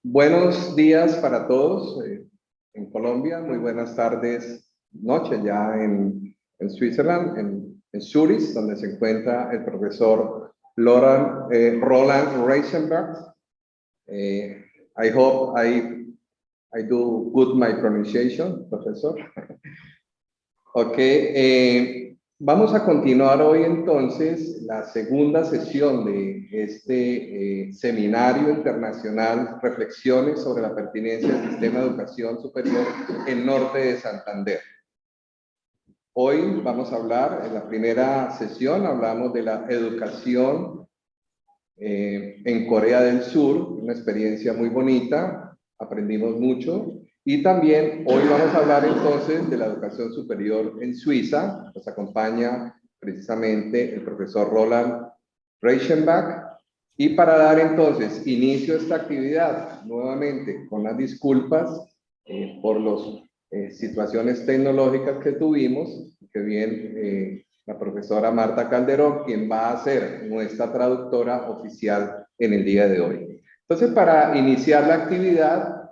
Buenos días para todos en Colombia, muy buenas tardes, noche ya en Switzerland, en Zurich, donde se encuentra el profesor Roland Reisenberg. I hope I do good my pronunciation, profesor. Ok, vamos a continuar hoy entonces la segunda sesión de este Seminario Internacional, Reflexiones sobre la pertinencia del sistema de educación superior en Norte de Santander. Hoy vamos a hablar, en la primera sesión hablamos de la educación en Corea del Sur, una experiencia muy bonita, aprendimos mucho. Y también hoy vamos a hablar entonces de la educación superior en Suiza. Nos acompaña precisamente el profesor Roland Reichenbach. Y para dar entonces inicio a esta actividad, nuevamente con las disculpas por las situaciones tecnológicas que tuvimos, que bien la profesora Marta Calderón, quien va a ser nuestra traductora oficial en el día de hoy. Entonces, para iniciar la actividad,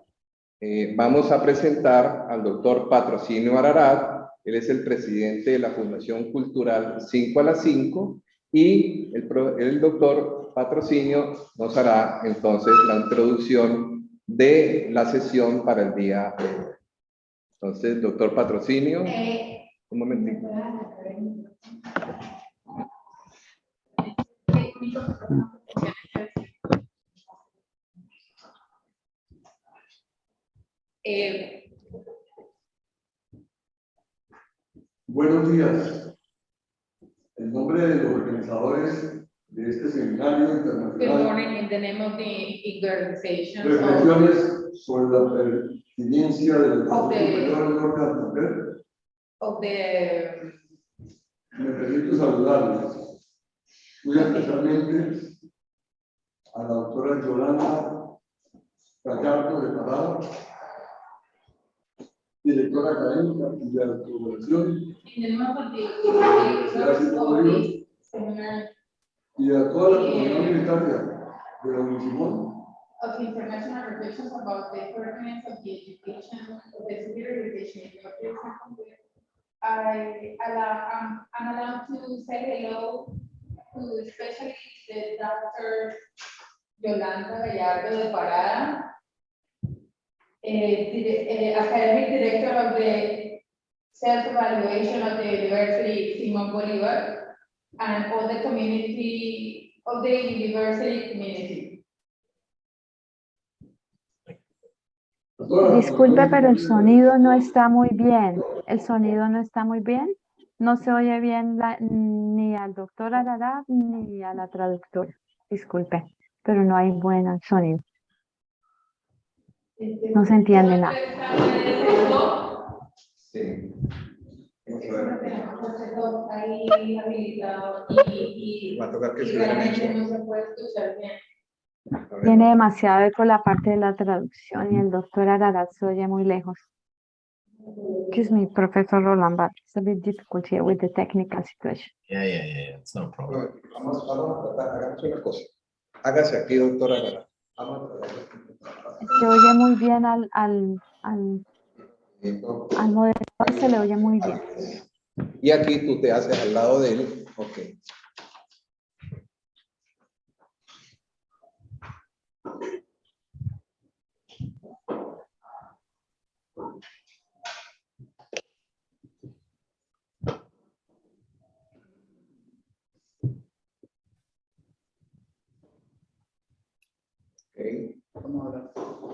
vamos a presentar al doctor Patrocinio Ararat. Él es el presidente de la Fundación Cultural 5 a las 5 y el doctor Patrocinio nos hará entonces la introducción de la sesión para el día de hoy. Entonces, doctor Patrocinio, un momentito. Buenos días. En nombre de los organizadores de este seminario internacional, Good morning, in the name of the organization reflexiones sobre la pertinencia de la educación superior en Norte de Santander, me permito saludarles muy especialmente a la doctora Yolanda Gallardo de Parada, directora académica y de autoevaluación, y a toda la comunidad universitaria de la Unisimón, of International Reflections about the permanence of the education, of the superior education in North. I'm allowed to say hello to especially the Dr. Yolanda Gallardo de Parada, academic director of the self-evaluation of the University Simón Bolívar, and all the community of the university community. Disculpe, pero el sonido no está muy bien. El sonido no está muy bien. No se oye bien ni al doctor Ararat ni a la traductora. Disculpe, pero no hay buen sonido. No se entiende nada. Sí. Va a tocar que se no se puede escuchar bien. Tiene demasiado eco la parte de la traducción y el doctor Ararat se oye muy lejos. Excuse me, Professor Roland, but it's a bit difficult here with the technical situation. Yeah. It's no problem. Vamos a tratar, hagamos una cosa. Hágase aquí, doctor Ararat. Se oye muy bien al moderador, se le oye muy bien. Y aquí tú te haces al lado de él. Ok.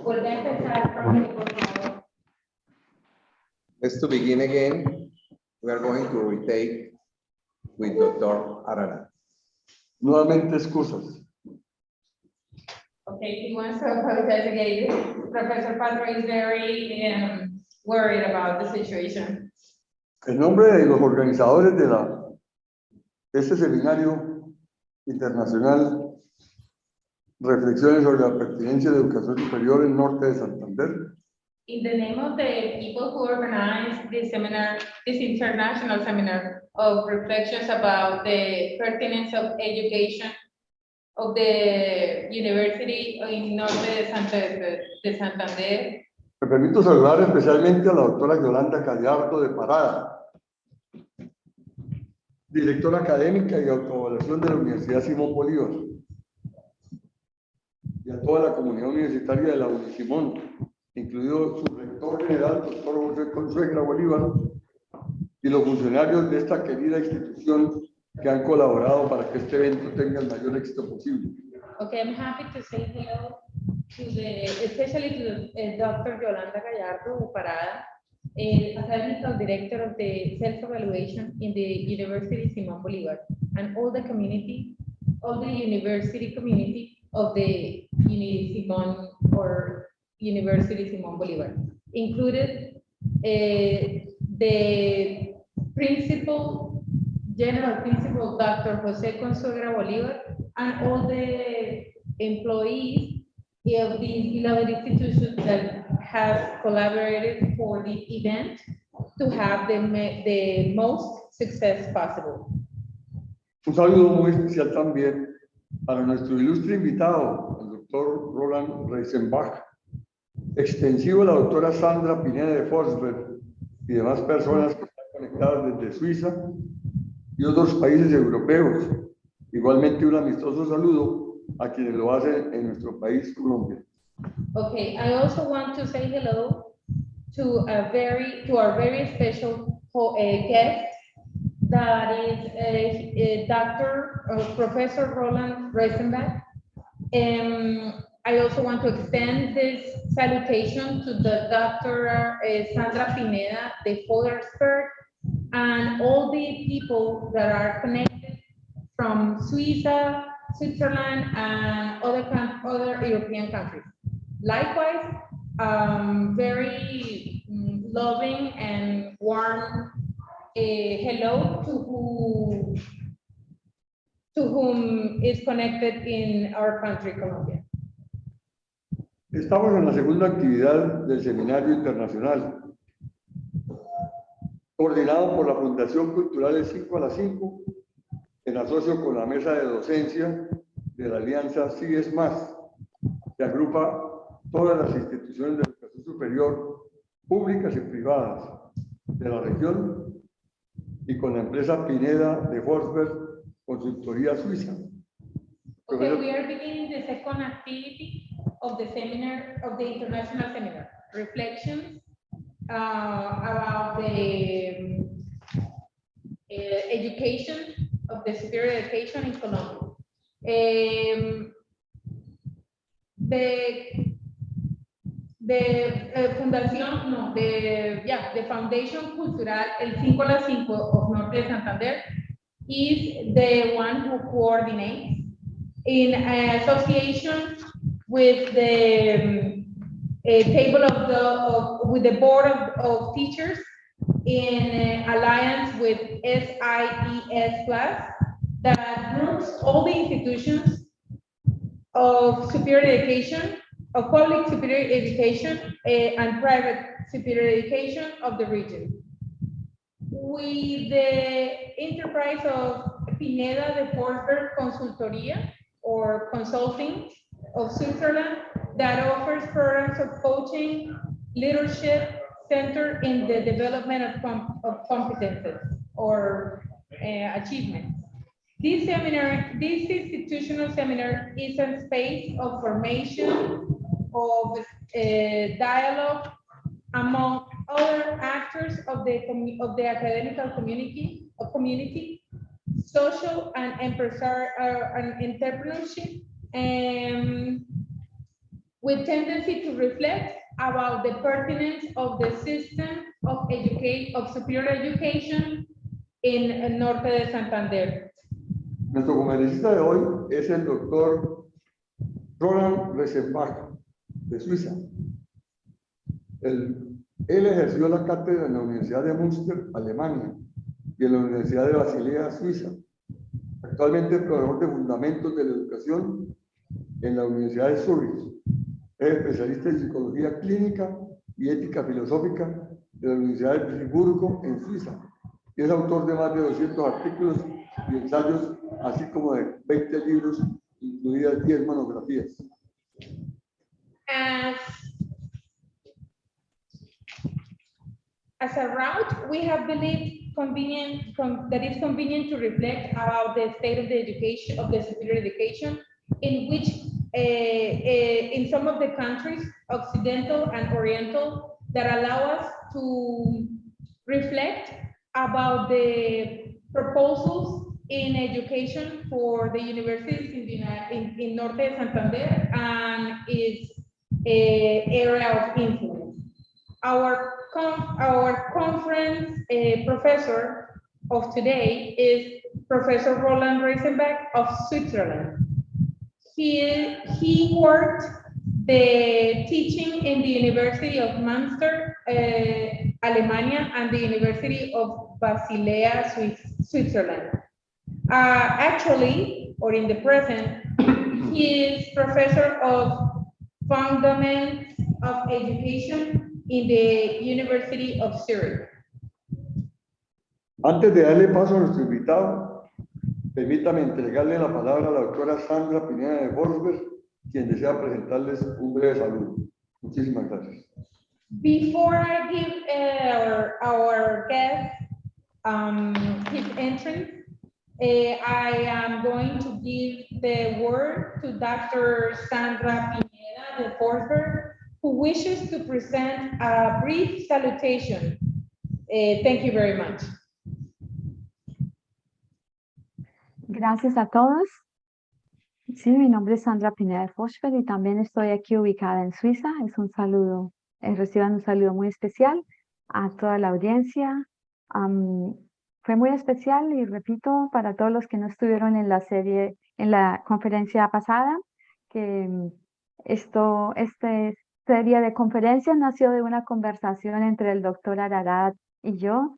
Vuelve a empezar, profe, por favor. Let's to begin again. We are going to retake with Dr. Ararat. nuevamente excusas. Okay, he wants to apologize again. Professor Patro is very worried about the situation. En nombre de los organizadores de este seminario internacional, reflexiones sobre la pertinencia de educación superior en Norte de Santander, In the name of the people who organized this seminar, this international seminar of reflections about the pertinence of education of the University in Norte de Santander. Me permito saludar especialmente a la doctora Yolanda Gallardo de Parada, directora académica y autoevaluación de la Universidad Simón Bolívar, y a toda la comunidad universitaria de la Unisimón, incluido su rector general, doctor José Consuegra Bolívar, y los funcionarios de esta querida institución que han colaborado para que este evento tenga el mayor éxito posible. Okay, I'm happy to say hello to especially to Dr. Yolanda Gallardo de Parada, academical director of the self-evaluation in the University Simón Bolívar, and all the community, all the university community of the Simón or University Simón Bolívar, included the general principal, Dr. José Consuegra Bolívar, and all the employees of these beloved institutions that have collaborated for the event to have the most success possible. Un saludo muy especial también para nuestro ilustre invitado, el doctor Roland Reisenbach, extensivo a la doctora Sandra Pineda de Forsberg y demás personas que están conectadas desde Suiza y otros países europeos. Igualmente un amistoso saludo a quienes lo hacen en nuestro país, Colombia. Okay, I also want to say hello to our very special guest, that is Professor Roland Reisenbach. I also want to extend this salutation to the Dr. Sandra Pineda de Forsberg and all the people that are connected from Switzerland, and other European countries. Likewise, very loving and warm hello to whom is connected in our country, Colombia. Estamos en la segunda actividad del Seminario Internacional, coordinado por la Fundación Cultural de 5 a las 5, en asocio con la Mesa de Docencia de la Alianza CIES+, que agrupa todas las instituciones de educación superior, públicas y privadas, de la región, y con la empresa Pineda de Forsberg, consultoría suiza. Okay, we are beginning the second activity of the seminar, of the international seminar, reflections about the education of the superior education in Colombia. The Foundation Cultural, el 5 a las 5 of Norte de Santander, is the one who coordinates in association with the with the board of teachers, in alliance with SIES+, that groups all the institutions of superior education, of public superior education and private superior education of the region. With the enterprise of Pineda de Forsberg Consultoría, or consulting of Switzerland, that offers programs of coaching, leadership, centered in the development of competences or achievements. This institutional seminar is a space of formation, of dialogue among other actors of the academical community, social and entrepreneurship, with tendency to reflect about the pertinence of the system of superior education in Norte de Santander. Nuestro conferencista de hoy es el doctor Roland Reisenbach, de Suiza. Él ejerció la cátedra en la Universidad de Münster, Alemania, y en la Universidad de Basilea, Suiza. Actualmente es profesor de Fundamentos de la Educación en la Universidad de Zúrich. Es especialista en Psicología Clínica y Ética Filosófica de la Universidad de Friburgo, en Suiza. Y es autor de más de 200 artículos y ensayos, así como de 20 libros incluidas 10 monografías. As a route, we have believed that it's convenient to reflect about the state of the education, of the superior education, in which, in some of the countries, Occidental and Oriental, that allow us to reflect about the proposals in education for the universities in Norte de Santander and its area of influence. Our conference professor of today is Professor Roland Reisenbach of Switzerland. He worked the teaching in the University of Münster, Alemania, and the University of Basilea, Switzerland. Actually, or in the present, he is professor of Fundaments of Education in the University of Zurich. Antes de darle paso a nuestro invitado, permítame entregarle la palabra a la doctora Sandra Pineda de Forsberg, quien desea presentarles un breve saludo. Muchísimas gracias. Before I give our guest his entrance, I am going to give the word to Dr. Sandra Pineda de Forsberg, who wishes to present a brief salutation. Thank you very much. Gracias a todos. Sí, mi nombre es Sandra Pineda de Forsberg y también estoy aquí ubicada en Suiza. Es un saludo, reciban un saludo muy especial a toda la audiencia. Fue muy especial y repito, para todos los que no estuvieron en la conferencia pasada, que esta serie de conferencias nació de una conversación entre el doctor Ararat y yo,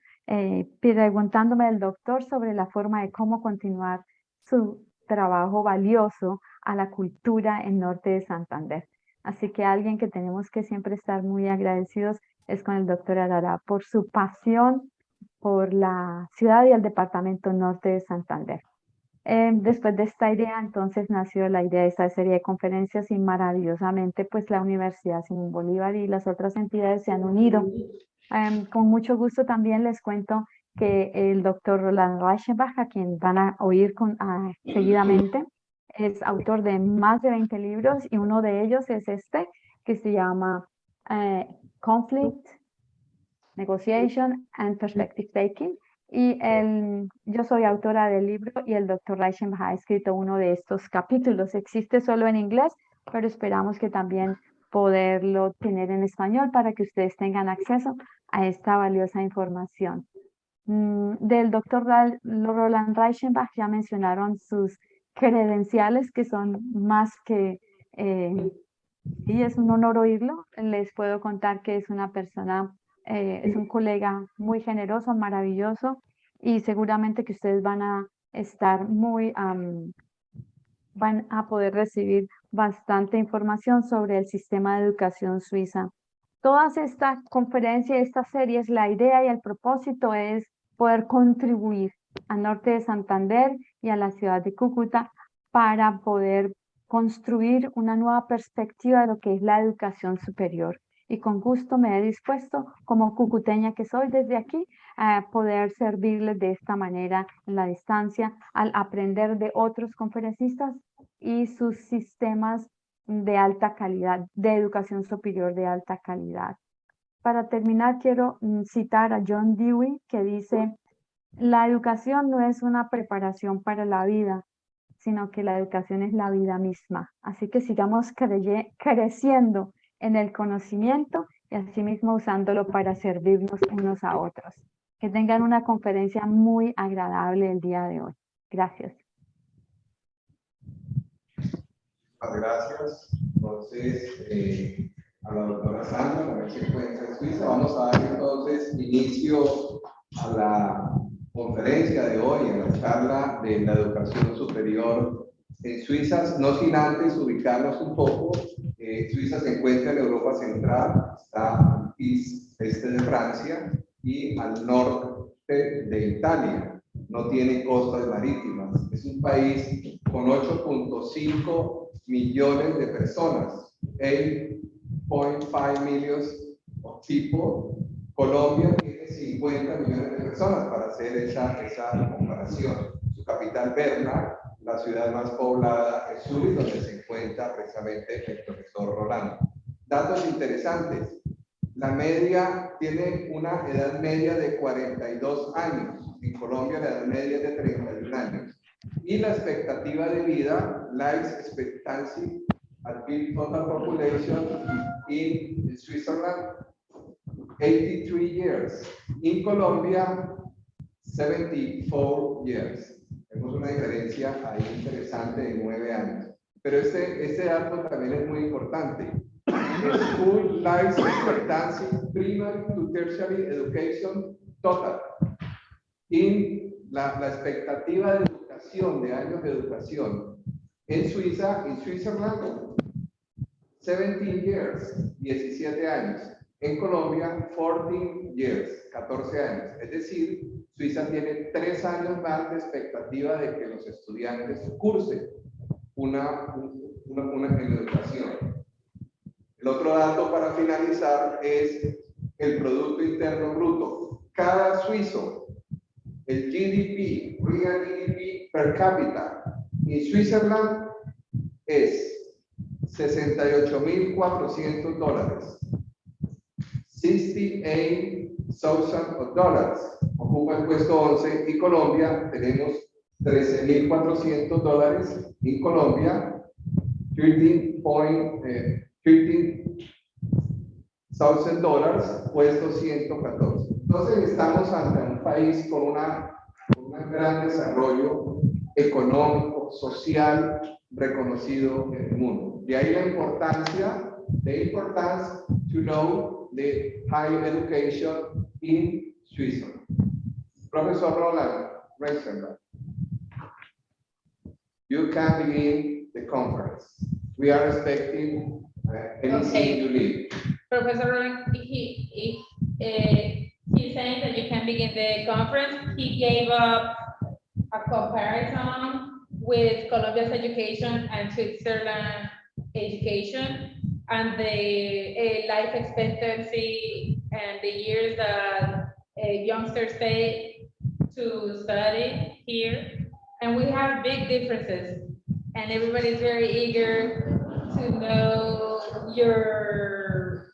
preguntándome al doctor sobre la forma de cómo continuar su trabajo valioso a la cultura en Norte de Santander. Así que alguien que tenemos que siempre estar muy agradecidos es con el doctor Ararat por su pasión por la ciudad y el departamento Norte de Santander. Después de esta idea, entonces nació la idea de esta serie de conferencias y maravillosamente pues la Universidad Simón Bolívar y las otras entidades se han unido. Con mucho gusto también les cuento que el doctor Roland Reisenbach, a quien van a oír seguidamente, es autor de más de 20 libros y uno de ellos es este que se llama Conflict, Negotiation and Perspective Taking. Y yo soy autora del libro y el doctor Reisenbach ha escrito uno de estos capítulos. Existe solo en inglés, pero esperamos que también poderlo tener en español para que ustedes tengan acceso a esta valiosa información. Del doctor Roland Reisenbach ya mencionaron sus credenciales que son más que, y es un honor oírlo. Les puedo contar que es una persona, es un colega muy generoso, maravilloso y seguramente que ustedes van a estar van a poder recibir bastante información sobre el sistema de educación suiza. Todas estas conferencias, estas series, la idea y el propósito es poder contribuir a Norte de Santander y a la ciudad de Cúcuta para poder construir una nueva perspectiva de lo que es la educación superior. Y con gusto me he dispuesto, como cucuteña que soy desde aquí, a poder servirles de esta manera en la distancia, al aprender de otros conferencistas y sus sistemas de alta calidad, de educación superior de alta calidad. Para terminar, quiero citar a John Dewey, que dice: la educación no es una preparación para la vida, sino que la educación es la vida misma. Así que sigamos creciendo en el conocimiento y asimismo usándolo para servirnos unos a otros. Que tengan una conferencia muy agradable el día de hoy. Gracias. Muchas gracias. Entonces, a la doctora Sandra, a ver si encuentra en Suiza. Vamos a dar entonces inicio a la conferencia de hoy, a la charla de la educación superior en Suiza, no sin antes ubicarnos un poco. Suiza se encuentra en Europa Central, está al este de Francia y al norte de Italia. no tiene costas marítimas. Es un país con 8.5 millones de personas, 8.5 million of people. Colombia tiene 50 millones de personas, para hacer esa comparación. Su capital, Berna, la ciudad más poblada es Zurich, donde se encuentra precisamente el profesor Rolando. Datos interesantes. La media tiene una edad media de 42 años. En Colombia la edad media es de 31 años. Y la expectativa de vida, life expectancy at peak total population in Switzerland, 83 years. In Colombia, 74 years. Tenemos una diferencia ahí interesante de 9 años. Pero este dato también es muy importante. School life expectancy, primary to tertiary education total. Y la expectativa de educación, de años de educación en Suiza, en Switzerland, 17 years, 17 años. En Colombia, 14 years, 14 años. Es decir, Suiza tiene 3 años más de expectativa de que los estudiantes cursen una educación. El otro dato para finalizar es el Producto Interno Bruto. Cada suizo, el GDP, Real GDP per cápita, en Switzerland es $68,400. $68,000. Ocupa el puesto 11 y Colombia tenemos $13,400 en Colombia, 15,000 dólares, puesto 114. Entonces estamos ante un país con un gran desarrollo económico, social, reconocido en el mundo. De ahí la importancia to know the higher education in Switzerland. Professor Roland Reisenberg, you can begin the conference. We are expecting anything you need. Professor Roland, he's saying that you can begin the conference. He gave up a comparison with Colombia's education and Switzerland education, and the life expectancy and the years that youngsters stay to study here. And we have big differences, and everybody's very eager to know your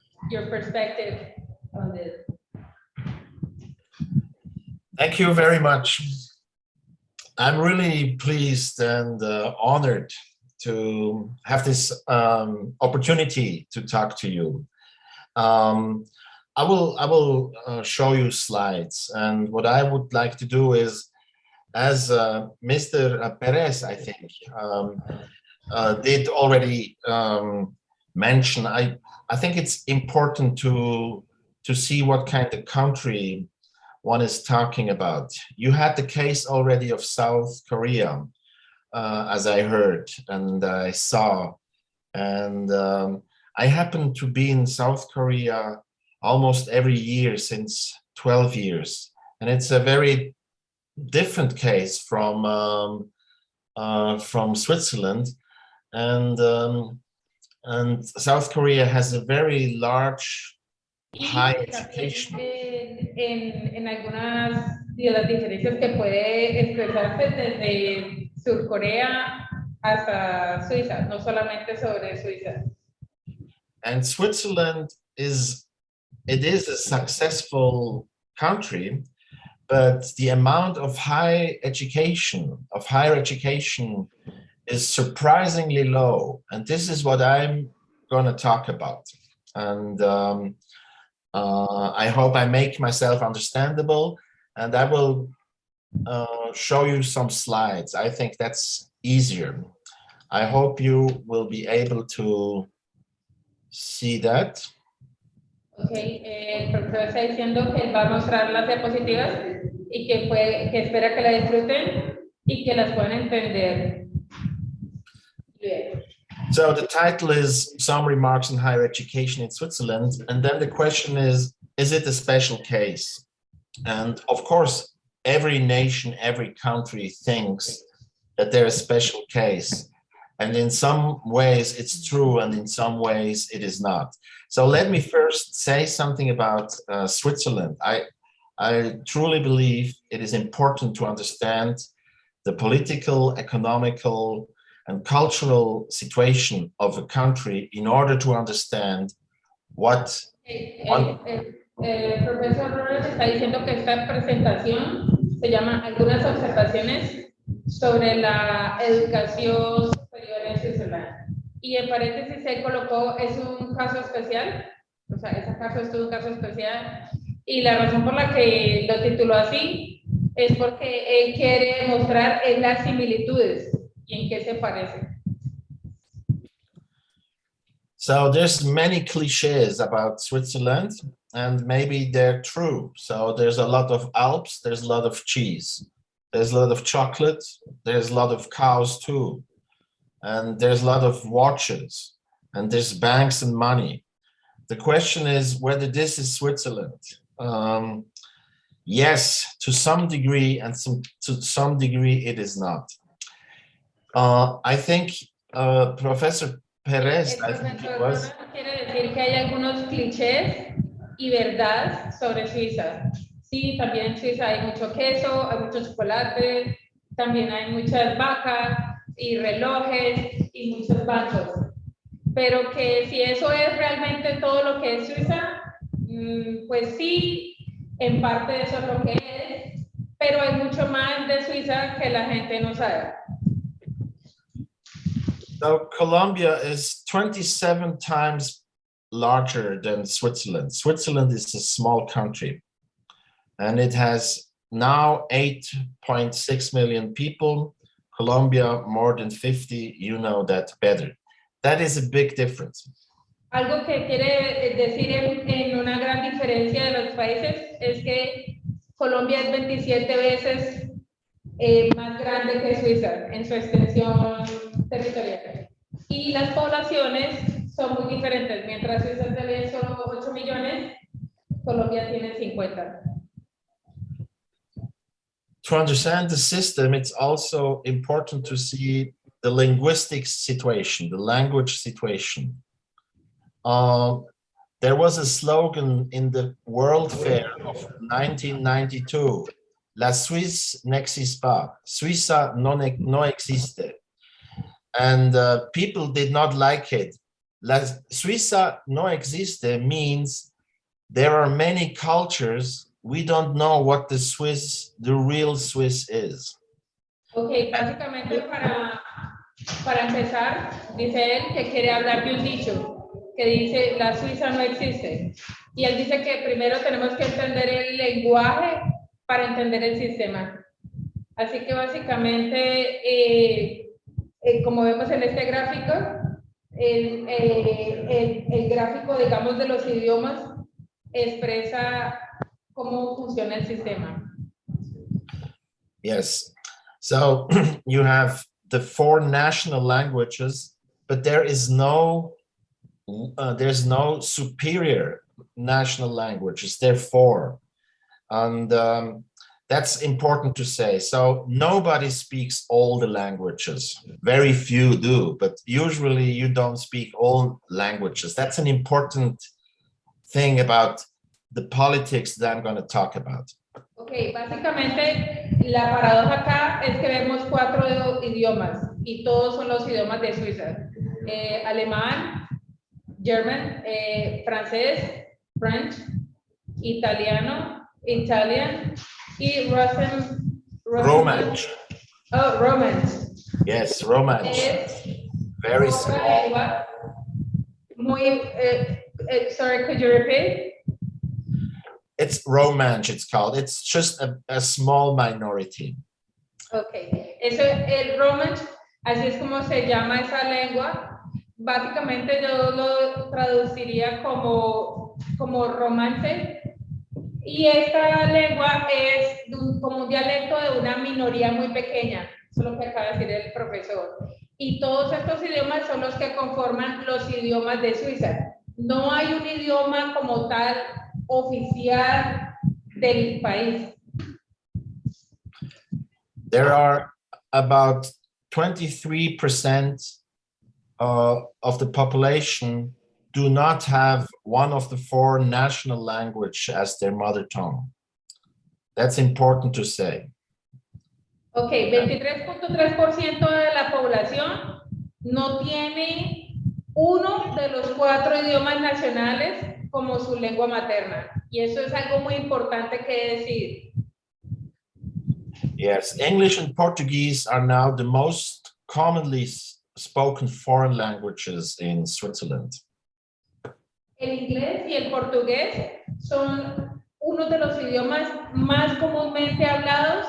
perspective on this. Thank you very much. I'm really pleased and honored to have this opportunity to talk to you. I will show you slides, and what I would like to do is, as Mr. Perez, I think, did already mention, I think it's important to see what kind of country one is talking about. You had the case already of South Korea, as I heard and I saw, and I happen to be in South Korea almost every year since 12 years, and it's a very different case from Switzerland, and South Korea has a very large high education. En algunas de las diferencias que puede expresarse desde Sur Corea hasta Suiza, no solamente sobre Suiza. And Switzerland is a successful country, but the amount of higher education is surprisingly low, and this is what I'm going to talk about. And I hope I make myself understandable, and I will show you some slides. I think that's easier. I hope you will be able to see that. Okay, el profesor está diciendo que él va a mostrar las diapositivas y que espera que la disfruten y que las puedan entender. Bien. So the title is Some Remarks on Higher Education in Switzerland, and then the question is it a special case? And of course, every nation, every country thinks that they're a special case. And in some ways it's true, and in some ways it is not. So let me first say something about Switzerland. I truly believe it is important to understand the political, economical, and cultural situation of a country in order to understand what... Profesor Robles está diciendo que esta presentación se llama Algunas observaciones sobre la educación superior en Switzerland. Y en paréntesis se colocó, es un caso especial, o sea, ese caso es todo un caso especial, y la razón por la que lo tituló así es porque él quiere mostrar las similitudes y en qué se parecen. So there's many cliches about Switzerland, and maybe they're true. So there's a lot of Alps, there's a lot of cheese, there's a lot of chocolate, there's a lot of cows too, and there's a lot of watches, and there's banks and money. The question is whether this is Switzerland. Yes, to some degree, and to some degree it is not. I think Professor Perez, I think it was... Quiere decir que hay algunos clichés y verdades sobre Suiza. Sí, también en Suiza hay mucho queso, hay mucho chocolate, también hay muchas vacas y relojes y muchos bancos. Pero que si eso es realmente todo lo que es Suiza, pues sí, en parte eso es lo que es, pero hay mucho más de Suiza que la gente no sabe. So Colombia is 27 times larger than Switzerland. Switzerland is a small country, and it has now 8.6 million people. Colombia, more than 50, you know that better. That is a big difference. Algo que quiere decir en una gran diferencia de los países es que Colombia es 27 veces más grande que Suiza en su extensión territorial. Y las poblaciones son muy diferentes. Mientras Suiza tiene solo 8 millones, Colombia tiene 50. To understand the system, it's also important to see the linguistic situation, the language situation. There was a slogan in the World Fair of 1992, La Suisse n'existe pas, Suiza no existe. And people did not like it. La Suiza no existe means there are many cultures. We don't know what the real Swiss is. Ok, básicamente para empezar, dice él que quiere hablar de un dicho que dice la Suiza no existe. Y él dice que primero tenemos que entender el lenguaje para entender el sistema. Así que básicamente, como vemos en este gráfico, el gráfico, digamos, de los idiomas expresa cómo funciona el sistema. Yes. So you have the 4 national languages, but there's no superior national languages. There are 4. And that's important to say. So nobody speaks all the languages. Very few do, but usually you don't speak all languages. That's an important thing about the politics that I'm going to talk about. Ok, básicamente la paradoja acá es que vemos 4 idiomas y todos son los idiomas de Suiza. Alemán, German, francés, French, italiano, Italian y Romansh. Oh, Romansh. Yes, Romansh. Very small. Sorry, could you repeat? It's Romansh, it's called. It's just a small minority. Okay. Eso, el Romansh, así es como se llama esa lengua. Básicamente yo lo traduciría como romance. Y esta lengua es como un dialecto de una minoría muy pequeña. Eso es lo que acaba de decir el profesor. Y todos estos idiomas son los que conforman los idiomas de Suiza. No hay un idioma como tal oficial del país. there are about 23% of the population do not have one of the 4 national language as their mother tongue. That's important to say. Ok, 23.3% de la población no tiene uno de los 4 idiomas nacionales como su lengua materna. Y eso es algo muy importante que decir. Yes, English and Portuguese are now the most commonly spoken foreign languages in Switzerland. El inglés y el portugués son uno de los idiomas más comúnmente hablados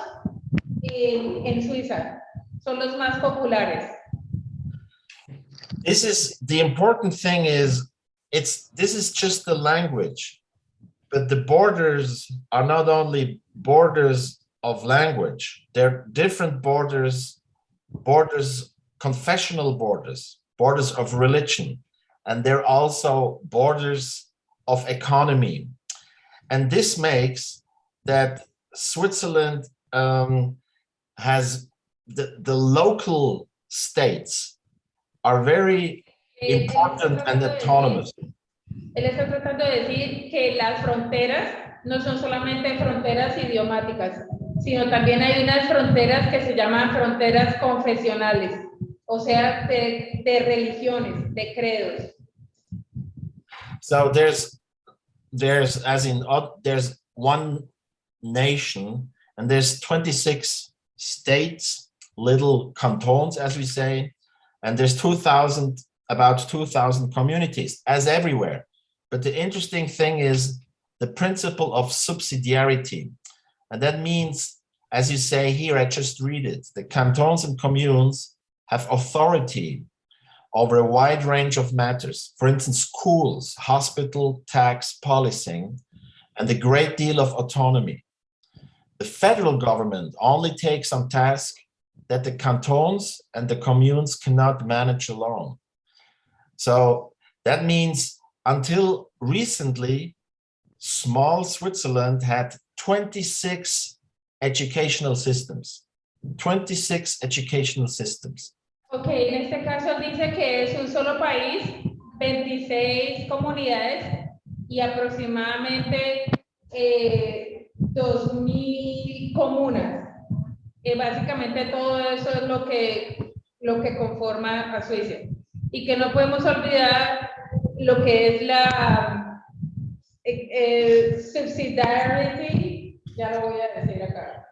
en Suiza. Son los más populares. This is the important thing is this is just the language, but the borders are not only borders of language, they're different borders, confessional borders of religion, and they're also borders of economy. And this makes that Switzerland has the local states are very important and autonomous. Él está tratando de decir que las fronteras no son solamente fronteras idiomáticas, sino también hay unas fronteras que se llaman fronteras confesionales, o sea, de religiones, de credos. So there's one nation and there's 26 states, little cantons, as we say, and there's about 2,000 communities, as everywhere. But the interesting thing is the principle of subsidiarity. And that means, as you say here, I just read it, the cantons and communes have authority over a wide range of matters. For instance, schools, hospital, tax, policing, and a great deal of autonomy. The federal government only takes on tasks that the cantons and the communes cannot manage alone. So that means until recently, small Switzerland had 26 educational systems. 26 educational systems. Ok, en este caso dice que es un solo país, 26 comunidades y aproximadamente 2.000 comunas. Básicamente todo eso es lo que conforma a Suiza. Y que no podemos olvidar lo que es la subsidiarity, ya lo voy a decir acá.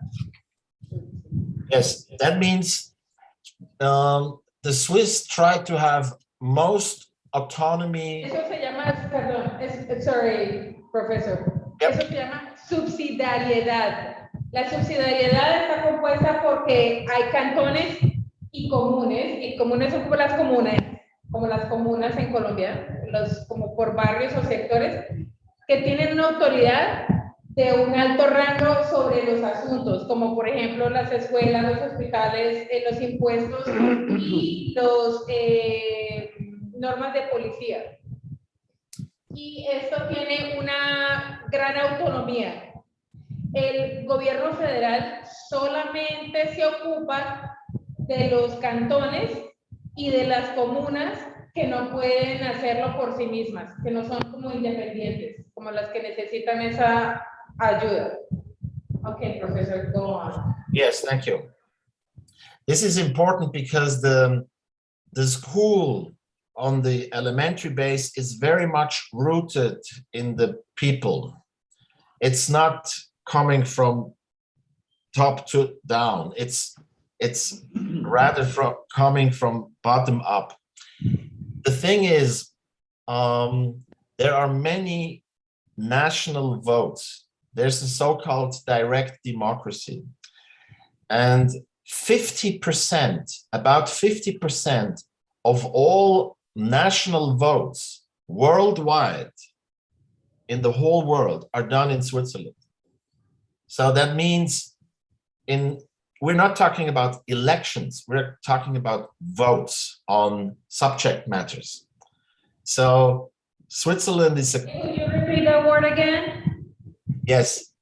Yes, that means the Swiss try to have most autonomy. Eso se llama, perdón, sorry, profesor. Yep. Eso se llama subsidiariedad. La subsidiariedad está compuesta porque hay cantones y comunes son como las comunas en Colombia, como por barrios o sectores, que tienen una autoridad de un alto rango sobre los asuntos, como por ejemplo las escuelas, los hospitales, los impuestos y los normas de policía. Y esto tiene una gran autonomía. El gobierno federal solamente se ocupa de los cantones y de las comunas que no pueden hacerlo por sí mismas, que no son como independientes, como las que necesitan esa ayuda. Okay, Professor, go on. Yes, thank you. This is important because the school on the elementary base is very much rooted in the people. It's not coming from top to down. It's rather coming from bottom up. The thing is, there are many national votes. There's the so-called direct democracy. And 50%, about 50% of all national votes worldwide, in the whole world, are done in Switzerland. So that means we're not talking about elections, we're talking about votes on subject matters. So Switzerland is Can you repeat that word again? Yes.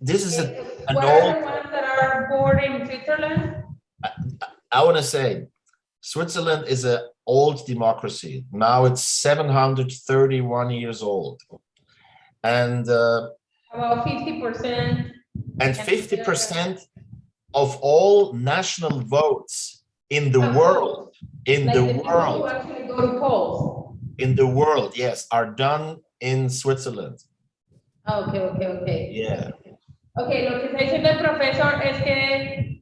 This is What are the ones that are born in Switzerland? I want to say Switzerland is an old democracy. Now it's 731 years old. And About 50%. and 50% of all national votes in the world, Like the people who actually go to polls. in the world, yes, are done in Switzerland. Okay. Yeah. Ok, lo que está diciendo el profesor es que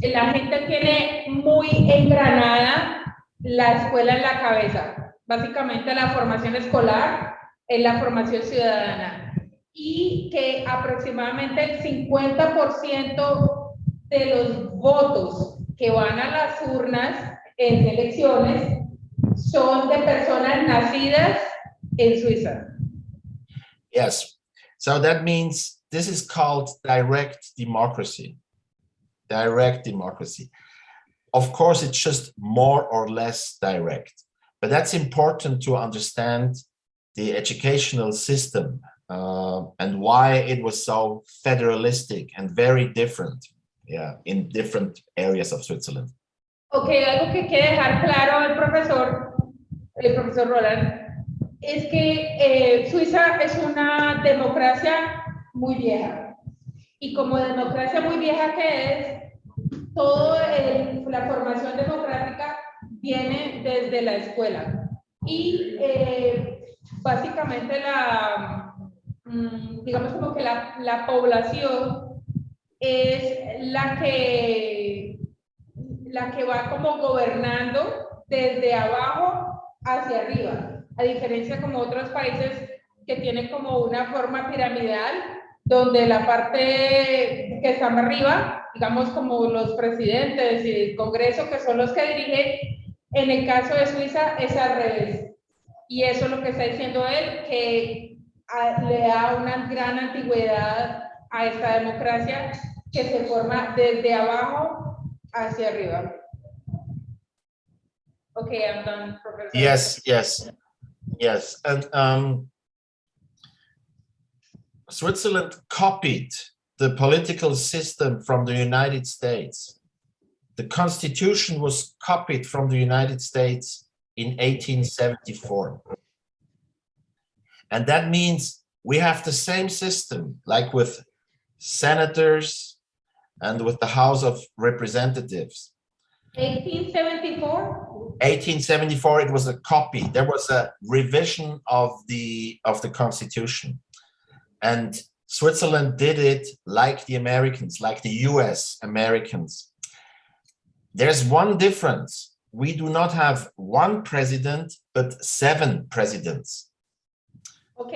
la gente tiene muy engranada la escuela en la cabeza. Básicamente la formación escolar es la formación ciudadana. Y que aproximadamente el 50% de los votos que van a las urnas en elecciones son de personas nacidas en Suiza. Yes. So that means this is called direct democracy. Direct democracy. Of course, it's just more or less direct, but that's important to understand the educational system and why it was so federalistic and very different, in different areas of Switzerland. Ok, algo que quiere dejar claro el profesor Roland, es que Suiza es una democracia muy vieja. Y como democracia muy vieja que es, toda la formación democrática viene desde la escuela. Y básicamente digamos como que la población es la que va como gobernando desde abajo hacia arriba, a diferencia como otros países que tienen como una forma piramidal, donde la parte que está más arriba, digamos como los presidentes y el Congreso, que son los que dirigen, en el caso de Suiza es al revés. Y eso es lo que está diciendo él, que le da una gran antigüedad a esta democracia que se forma desde abajo hacia arriba. Okay, I'm done, Professor. Yes. And Switzerland copied the political system from the United States. The Constitution was copied from the United States in 1874. And that means we have the same system, like with senators and with the House of Representatives. 1874? 1874, it was a copy. There was a revision of the Constitution. And Switzerland did it like the Americans, like the US Americans. There's one difference. We do not have one president, but 7 presidents. Ok,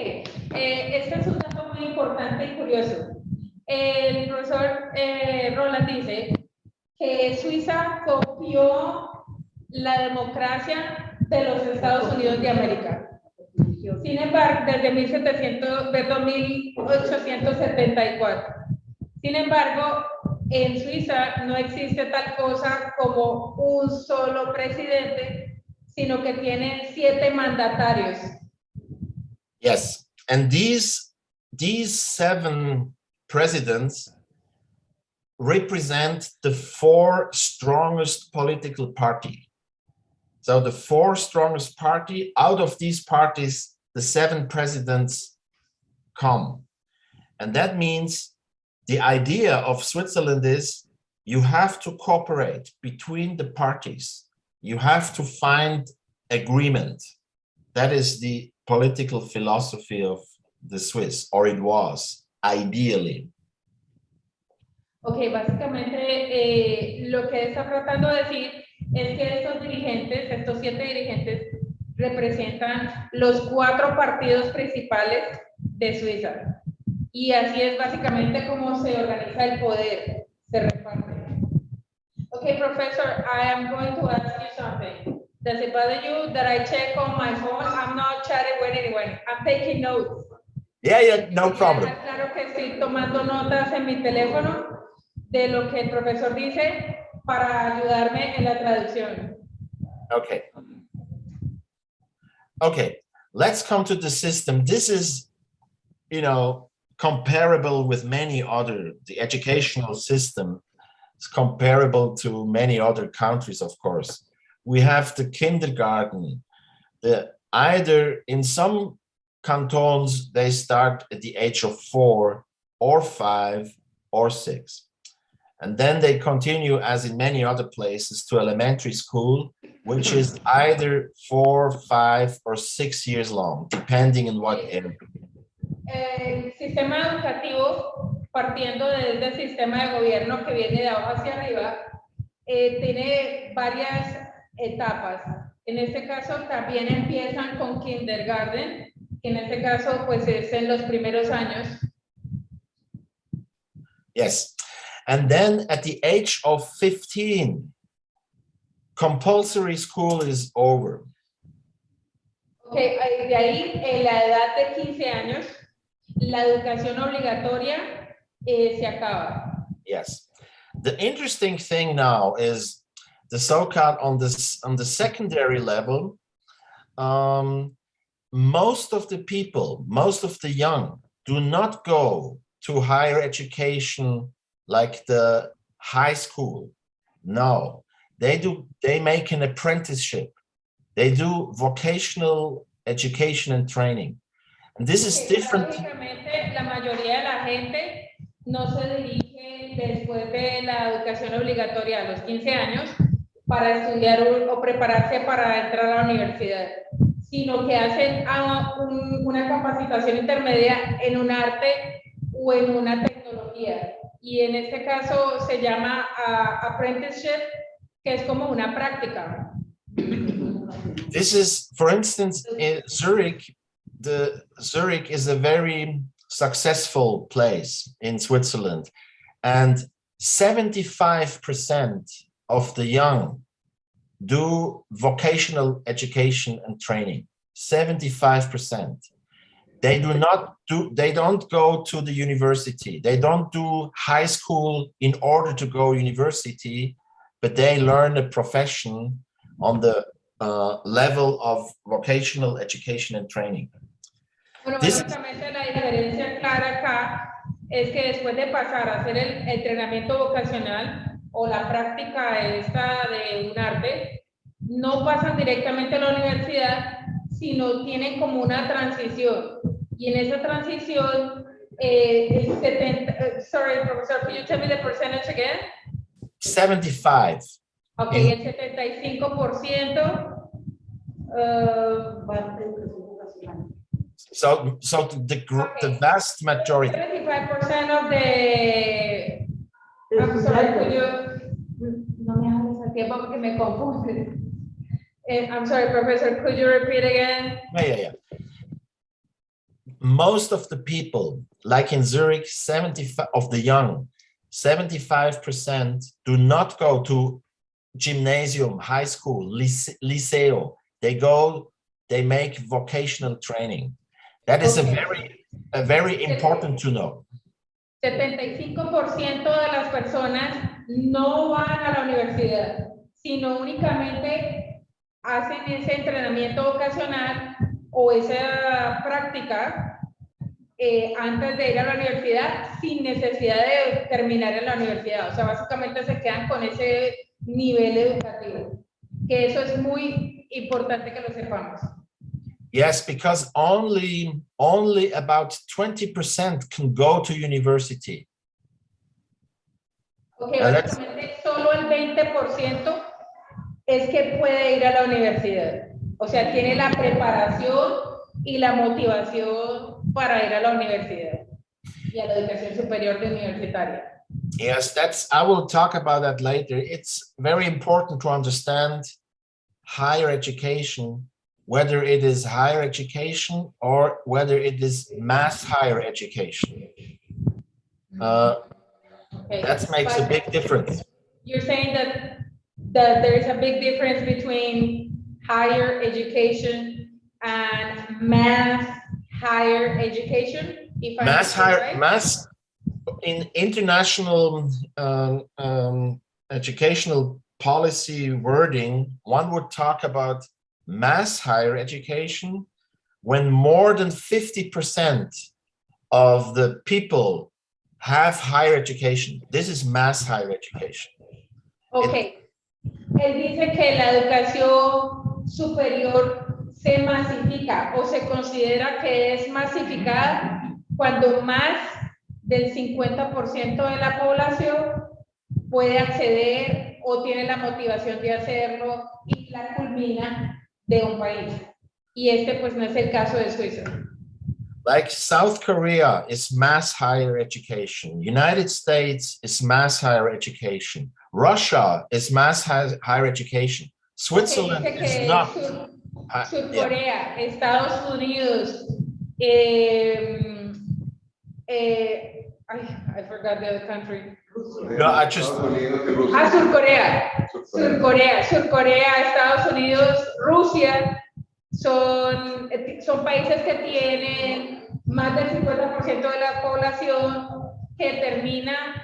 este es un dato muy importante y curioso. El profesor Roland dice que Suiza copió la democracia de los Estados Unidos de América. Sin embargo, desde 1874. Sin embargo, en Suiza no existe tal cosa como un solo presidente, sino que tiene 7 mandatarios. Yes, and these 7 presidents represent the 4 strongest political parties. So the 4 strongest party, out of these parties, the 7 presidents come. And that means the idea of Switzerland is you have to cooperate between the parties. You have to find agreement. That is the political philosophy of the Swiss, or it was, ideally. Ok, básicamente lo que está tratando de decir es que estos dirigentes, estos 7 dirigentes, representan los 4 partidos principales de Suiza. Y así es básicamente como se organiza el poder, se reparte. Okay, Professor, I am going to ask you something. Does it bother you that I check on my phone? I'm not chatting with anyone. I'm taking notes. Yeah, no problem. Claro que estoy tomando notas en mi teléfono de lo que el profesor dice para ayudarme en la traducción. Okay, let's come to the system. This is, comparable with many other, the educational system comparable to many other countries, of course. We have the kindergarten. Either in some cantons, they start at the age of 4 or 5 or 6. And then they continue, as in many other places, to elementary school, which is either 4, 5, or 6 years long, depending on what area. El sistema educativo, partiendo desde el sistema de gobierno que viene de abajo hacia arriba, tiene varias etapas. En este caso también empiezan con kindergarten, que en este caso pues es en los primeros años. Yes. And then at the age of 15, compulsory school is over. Okay, de ahí, en la edad de 15 años, la educación obligatoria se acaba. Yes. The interesting thing now is the so-called on the secondary level, most of the people, most of the young do not go to higher education like the high school. No, they make an apprenticeship. They do vocational education and training. And this is different. Básicamente, la mayoría de la gente no se dirige después de la educación obligatoria a los 15 años para estudiar o prepararse para entrar a la universidad, sino que hacen una capacitación intermedia en un arte o en una tecnología. Y en este caso se llama apprenticeship, que es como una práctica. This is, for instance, in Zurich. Zurich is a very successful place in Switzerland, and 75% of the young do vocational education and training. 75%. They don't go to the university. They don't do high school in order to go university, but they learn a profession on the level of vocational education and training. Bueno, básicamente la diferencia clara acá es que después de pasar a hacer el entrenamiento vocacional o la práctica esta de un arte, no pasan directamente a la universidad, sino tienen como una transición. Y en esa transición, el 70, sorry, professor, could you tell me the percentage again? 75. Ok, el 75%. So the vast majority. 75% of the. I'm sorry, could you? No me hables al tiempo porque me confunde. I'm sorry, Professor, could you repeat again? Yeah. Most of the people, like in Zurich, 75 of the young, 75% do not go to gymnasium, high school, liceo. They make vocational training. That is a very important to know. 75% de las personas no van a la universidad, sino únicamente hacen ese entrenamiento vocacional o esa práctica antes de ir a la universidad sin necesidad de terminar en la universidad. O sea, básicamente se quedan con ese nivel educativo, que eso es muy importante que lo sepamos. Yes, because only about 20% can go to university. Okay, básicamente solo el 20% es que puede ir a la universidad. O sea, tiene la preparación y la motivación para ir a la universidad y a la educación superior de universitaria. Yes, I will talk about that later. It's very important to understand higher education, whether it is higher education or whether it is mass higher education. Okay. That makes a big difference. You're saying that there is a big difference between higher education and mass higher education? Mass in international educational policy wording, one would talk about mass higher education when more than 50% of the people have higher education. This is mass higher education. Ok. Él dice que la educación superior se masifica o se considera que es masificada cuando más del 50% de la población puede acceder o tiene la motivación de hacerlo y la culmina de un país. Y este pues no es el caso de Suiza. Like South Korea is mass higher education. United States is mass higher education. Russia is mass higher education. Switzerland Okay, is not. Sur Corea, Estados Unidos, I forgot the other country. No, I just. Sur Corea. Sur Corea, Estados Unidos, Rusia. Son países que tienen más del 50% de la población que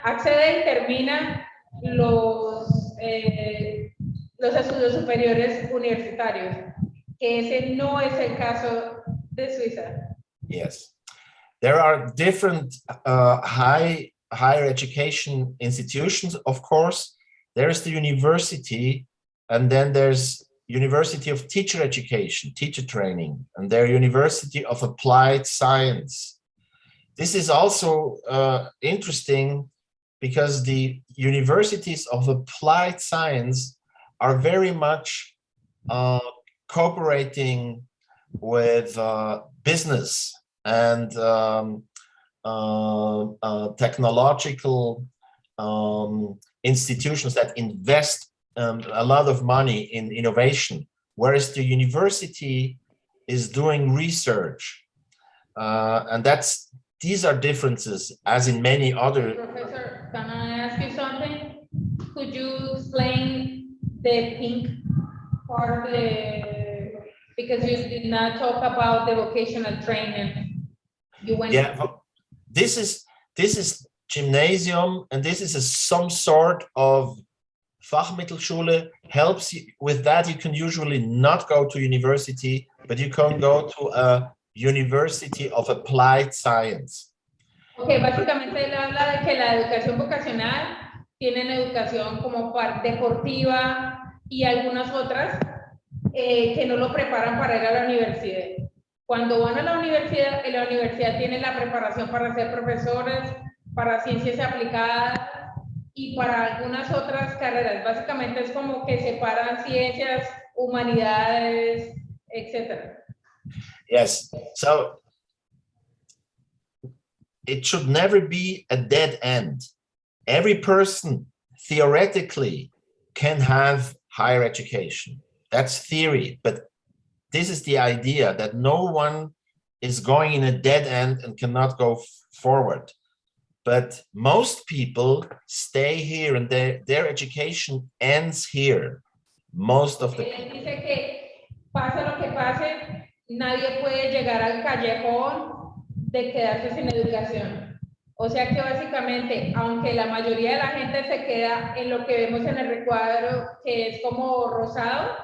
accede y termina los estudios superiores universitarios, que ese no es el caso de Suiza. Yes, there are different higher education institutions, of course. There's the university, and then there's University of Teacher Education, teacher training, and their University of Applied Science. This is also interesting because the universities of applied science are very much cooperating with business and technological institutions that invest a lot of money in innovation, whereas the university is doing research. And these are differences, as in many other. Professor, can I ask you something? Could you explain the pink part of because you did not talk about the vocational training. You went. Yeah, this is gymnasium, and this is some sort of Fachmittelschule. Helps you with that. You can usually not go to university, but you can go to a University of Applied Science. Okay, básicamente él habla de que la educación vocacional tienen educación como deportiva y algunas otras que no lo preparan para ir a la universidad. Cuando van a la universidad tiene la preparación para ser profesores, para ciencias aplicadas y para algunas otras carreras. Básicamente es como que separan ciencias, humanidades, etc. Yes, so it should never be a dead end. Every person theoretically can have higher education. That's theory, but this is the idea that no one is going in a dead end and cannot go forward. But most people stay here and their education ends here. Most of the people. Dice que pase lo que pase, nadie puede llegar al callejón de quedarse sin educación. O sea que básicamente, aunque la mayoría de la gente se queda en lo que vemos en el recuadro, que es como rosado,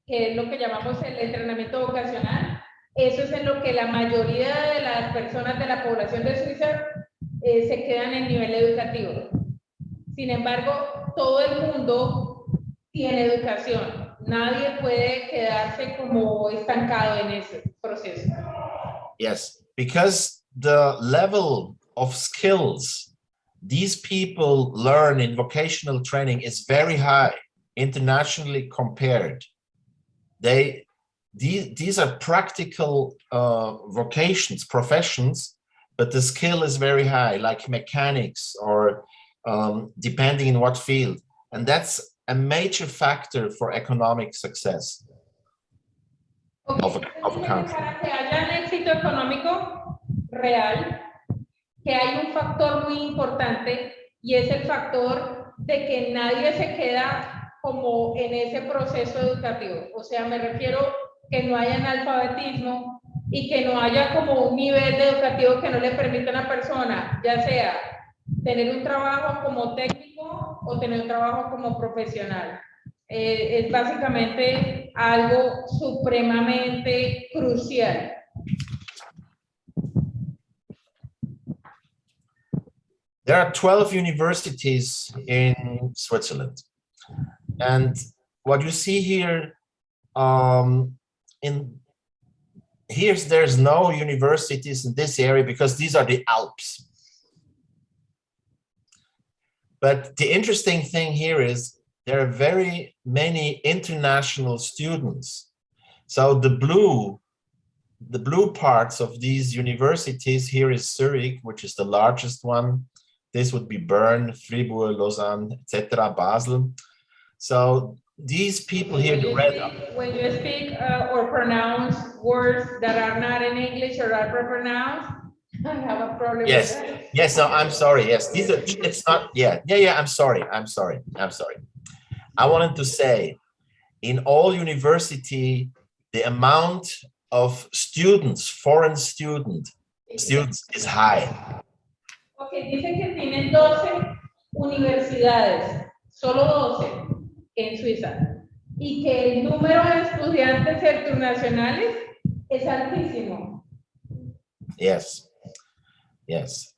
que es lo que llamamos el entrenamiento vocacional, eso es en lo que la mayoría de las personas de la población de Suiza se quedan en nivel educativo. Sin embargo, todo el mundo tiene educación. Nadie puede quedarse como estancado en ese proceso. Yes, because the level of skills these people learn in vocational training is very high, internationally compared. These are practical vocations, professions, but the skill is very high, like mechanics or depending in what field. And that's a major factor for economic success of a country. Para que haya un éxito económico real, que hay un factor muy importante y es el factor de que nadie se queda como en ese proceso educativo. O sea, me refiero que no haya analfabetismo y que no haya como un nivel educativo que no le permita a una persona, ya sea tener un trabajo como técnico o tener un trabajo como profesional. Es básicamente algo supremamente crucial. There are 12 universities in Switzerland. And what you see here, there's no universities in this area because these are the Alps. But the interesting thing here is there are very many international students. So the blue parts of these universities, here is Zurich, which is the largest one. This would be Bern, Fribourg, Lausanne, etc., Basel. So these people here, when you speak or pronounce words that are not in English or are pronounced, I have a problem with that. Yes, no, I'm sorry. Yes, these are, it's not, yeah, I'm sorry. I wanted to say, in all university, the amount of students, foreign students is high. Okay, dice que tienen 12 universidades, solo 12 en Suiza, y que el número de estudiantes internacionales es altísimo. Yes,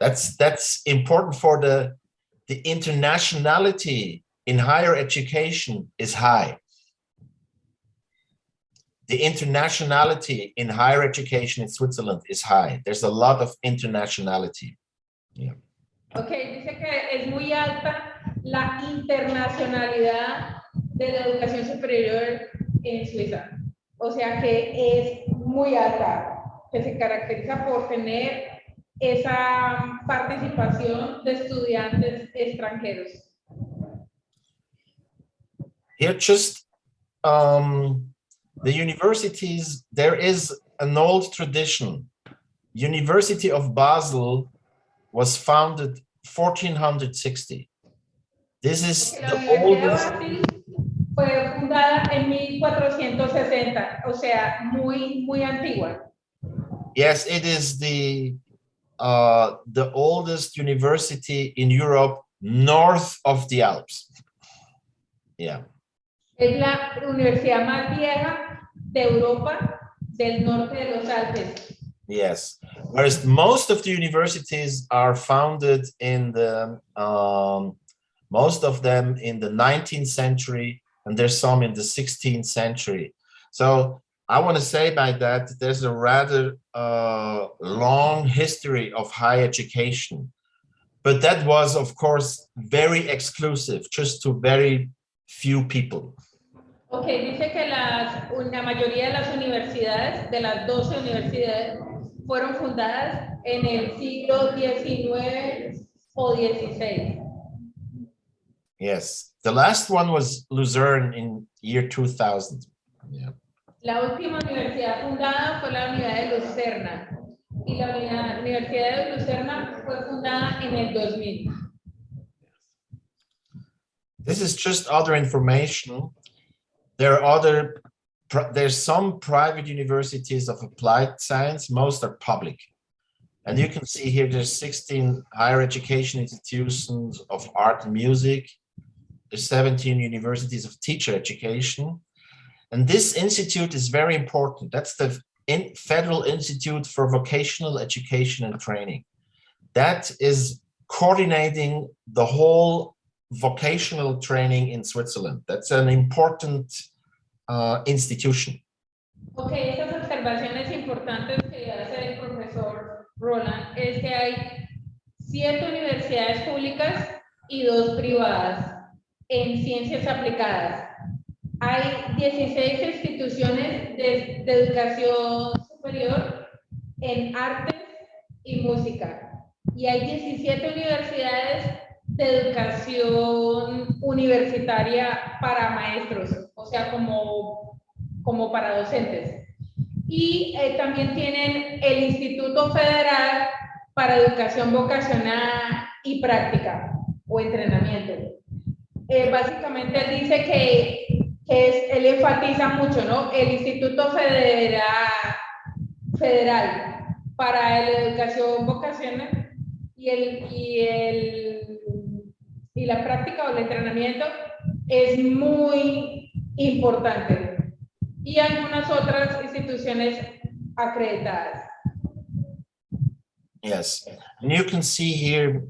that's important for the internationality in higher education is high. The internationality in higher education in Switzerland is high. There's a lot of internationality. Yeah. Okay, dice que es muy alta la internacionalidad de la educación superior en Suiza. O sea que es muy alta, que se caracteriza por tener esa participación de estudiantes extranjeros. Here, just the universities, there is an old tradition. University of Basel was founded 1460. This is the oldest. Fue fundada en 1460, o sea, muy antigua. Yes, it is the oldest university in Europe north of the Alps. Yeah. Es la universidad más vieja de Europa del norte de los Alpes. Yes, whereas most of the universities are founded in the most of them in the 19th century, and there's some in the 16th century. So I want to say by that there's a rather long history of higher education, but that was, of course, very exclusive, just to very few people. Okay, dice que la mayoría de las universidades, de las 12 universidades, fueron fundadas en el siglo XIX o XVI. Yes, the last one was Lucerne in year 2000. Yeah. La última universidad fundada fue la Universidad de Lucerna y la Universidad de Lucerna fue fundada en el 2000. This is just other information. There's some private universities of applied science, most are public. And you can see here there's 16 higher education institutions of art and music. There's 17 universities of teacher education. And this institute is very important. That's the Federal Institute for Vocational Education and Training. That is coordinating the whole vocational training in Switzerland. That's an important institution. Okay, esas observaciones importantes que hace el profesor Roland es que hay 7 universidades públicas y 2 privadas en ciencias aplicadas. Hay 16 instituciones de educación superior en artes y música. Y hay 17 universidades de educación universitaria para maestros, o sea, como para docentes. Y también tienen el Instituto Federal para Educación Vocacional y Práctica o Entrenamiento. Básicamente él dice que él enfatiza mucho, ¿no? El Instituto Federal para la Educación Vocacional y la práctica o el entrenamiento es muy importante. Y algunas otras instituciones acreditadas. Yes, and you can see here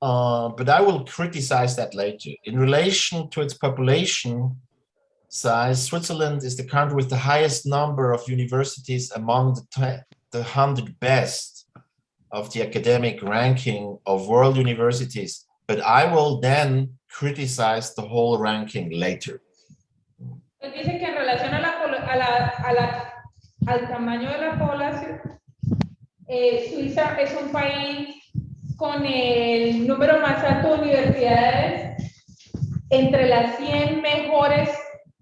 but I will criticize that later. In relation to its population size, Switzerland is the country with the highest number of universities among the 100 best of the academic ranking of world universities. But I will then criticize the whole ranking later. Él dice que en relación al tamaño de la población, Suiza es un país con el número más alto de universidades, entre las 100 mejores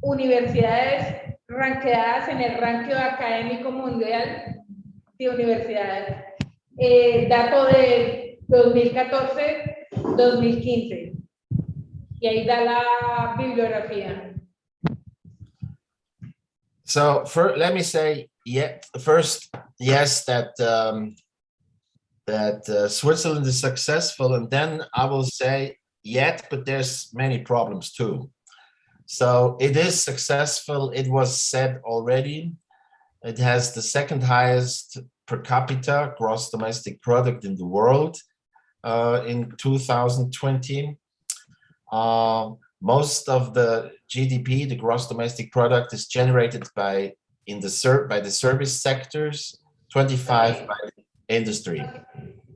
universidades ranqueadas en el ranking académico mundial de universidades. Dato de 2014-2015. Y ahí da la bibliografía. So let me say, first, yes, that Switzerland is successful, and then I will say but there's many problems too. So it is successful. It was said already. It has the second highest per capita gross domestic product in the world in 2020. Most of the GDP, the gross domestic product, is generated by the service sectors, 25 by industry.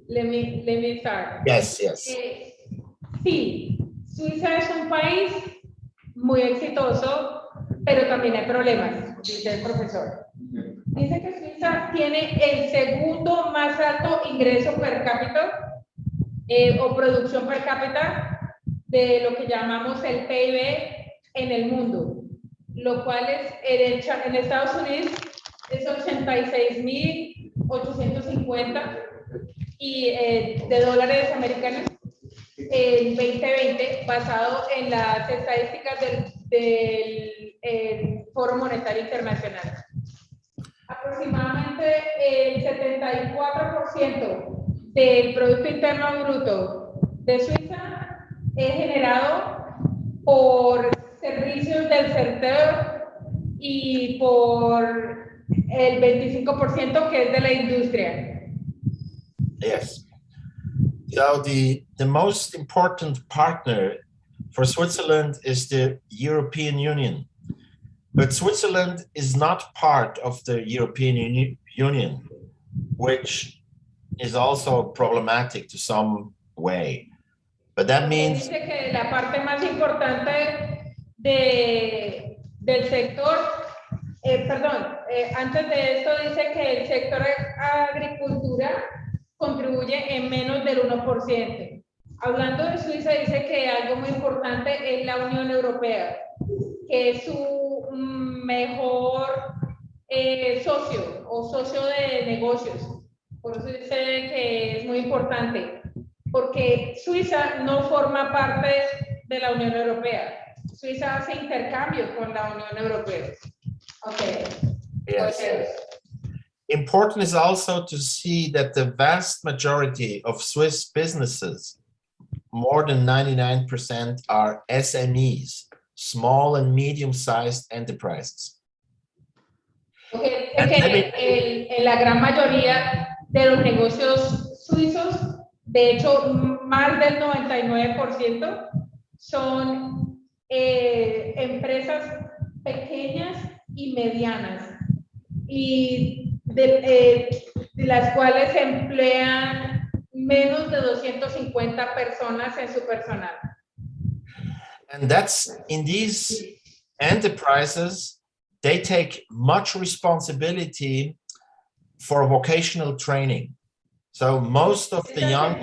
Let me start. Yes. Sí, Suiza es un país muy exitoso, pero también hay problemas, dice el profesor. Dice que Suiza tiene el segundo más alto ingreso per cápita o producción per cápita de lo que llamamos el PIB en el mundo, lo cual es en Estados Unidos es 86.850 de dólares americanos en 2020, basado en las estadísticas del Foro Monetario Internacional. Aproximadamente el 74% del Producto Interno Bruto de Suiza es generado por servicios del sector y por el 25% que es de la industria. Yes. So the most important partner for Switzerland is the European Union. But Switzerland is not part of the European Union, which is also problematic to some way. But that means... Dice que la parte más importante del sector, antes de esto dice que el sector agricultura contribuye en menos del 1%. Hablando de Suiza, dice que algo muy importante es la Unión Europea, que es su mejor socio de negocios. Por eso dice que es muy importante, porque Suiza no forma parte de la Unión Europea. Suiza hace intercambio con la Unión Europea. Okay. Yes. Okay. Important is also to see that the vast majority of Swiss businesses, more than 99%, are SMEs, small and medium-sized enterprises. Okay. La gran mayoría de los negocios suizos, de hecho, más del 99% son empresas pequeñas y medianas, y de las cuales emplean menos de 250 personas en su personal. And that's in these enterprises, they take much responsibility for vocational training. So most of the young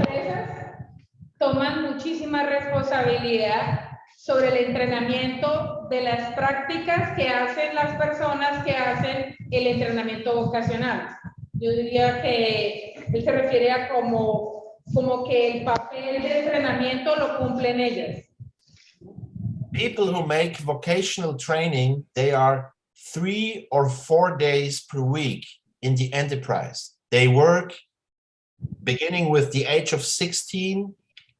toman muchísima responsabilidad sobre el entrenamiento de las prácticas que hacen las personas que hacen el entrenamiento vocacional. Yo diría que él se refiere a como que el papel de entrenamiento lo cumplen ellas. People who make vocational training, they are 3 or 4 days per week in the enterprise. They work beginning with the age of 16,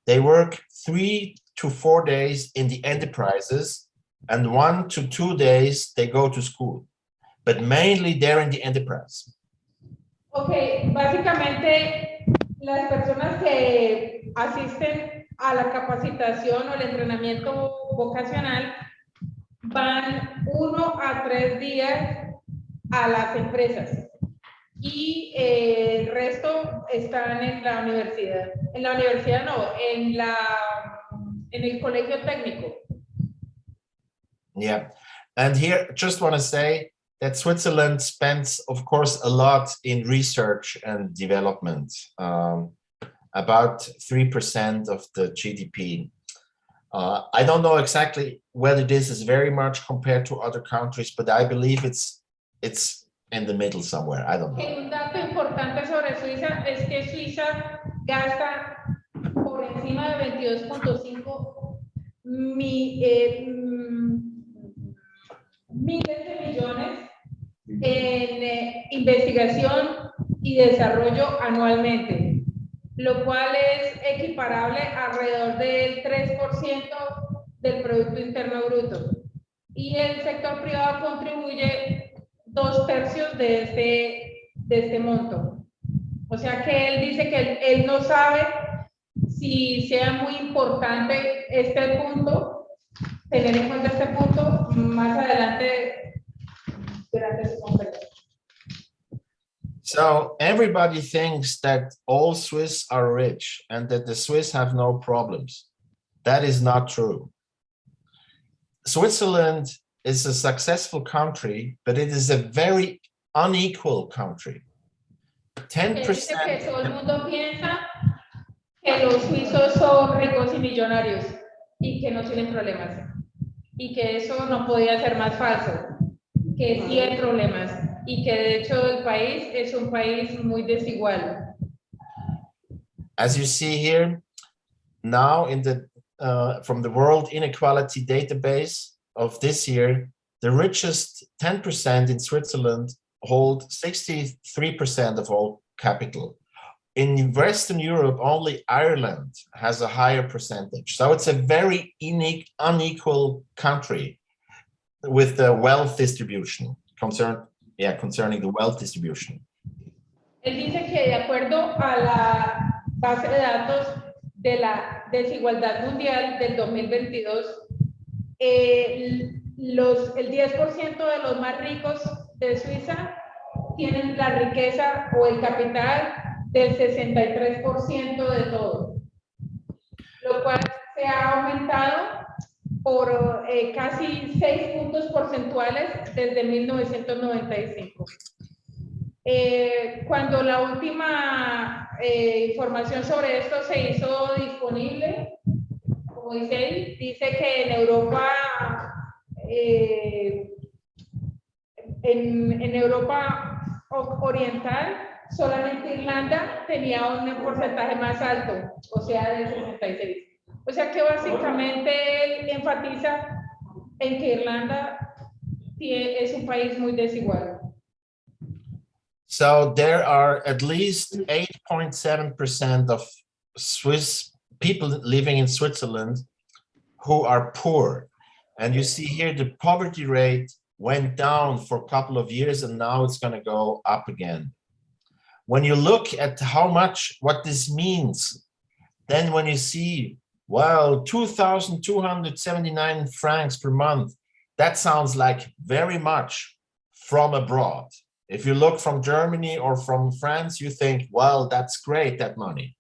they work 3 to 4 days in the enterprises, and 1 to 2 days they go to school, but mainly they're in the enterprise. Okay, básicamente las personas que asisten a la capacitación o el entrenamiento vocacional van 1 a 3 días a las empresas y el resto están en la universidad. En la universidad no, en el colegio técnico. Yeah, and here just want to say that Switzerland spends, of course, a lot in research and development, about 3% of the GDP. I don't know exactly whether this is very much compared to other countries, but I believe it's in the middle somewhere. I don't know. Un dato importante sobre Suiza es que Suiza gasta por encima de 22.5 miles de millones en investigación y desarrollo anualmente, lo cual es equiparable alrededor del 3% del Producto Interno Bruto. Y el sector privado contribuye 2/3 de este monto. O sea que él dice que él no sabe si sea muy importante este punto, tener en cuenta este punto más adelante durante su conferencia. So everybody thinks that all Swiss are rich and that the Swiss have no problems. That is not true. Switzerland is a successful country, but it is a very unequal country. 10%. Dice que todo el mundo piensa que los suizos son ricos y millonarios y que no tienen problemas. Y que eso no podía ser más falso, que sí hay problemas y que de hecho el país es un país muy desigual. As you see here, now in the from the World Inequality Database of this year, the richest 10% in Switzerland hold 63% of all capital. In Western Europe, only Ireland has a higher percentage. So it's a very unequal country with the wealth distribution, concerning the wealth distribution. Él dice que de acuerdo a la base de datos de la desigualdad mundial del 2022, el 10% de los más ricos de Suiza tienen la riqueza o el capital del 63% de todo, lo cual se ha aumentado por casi 6 puntos porcentuales desde 1995. Cuando la última información sobre esto se hizo disponible, como dice él, dice que en Europa, en Europa Oriental, solamente Irlanda tenía un porcentaje más alto, o sea, del 66. O sea que básicamente él enfatiza en que Irlanda es un país muy desigual. So there are at least 8.7% of Swiss people living in Switzerland who are poor. And you see here the poverty rate went down for a couple of years and now it's going to go up again. When you look at what this means, then when you see, well, 2,279 francs per month, that sounds like very much from abroad. If you look from Germany or from France, you think, well, that's great, that money.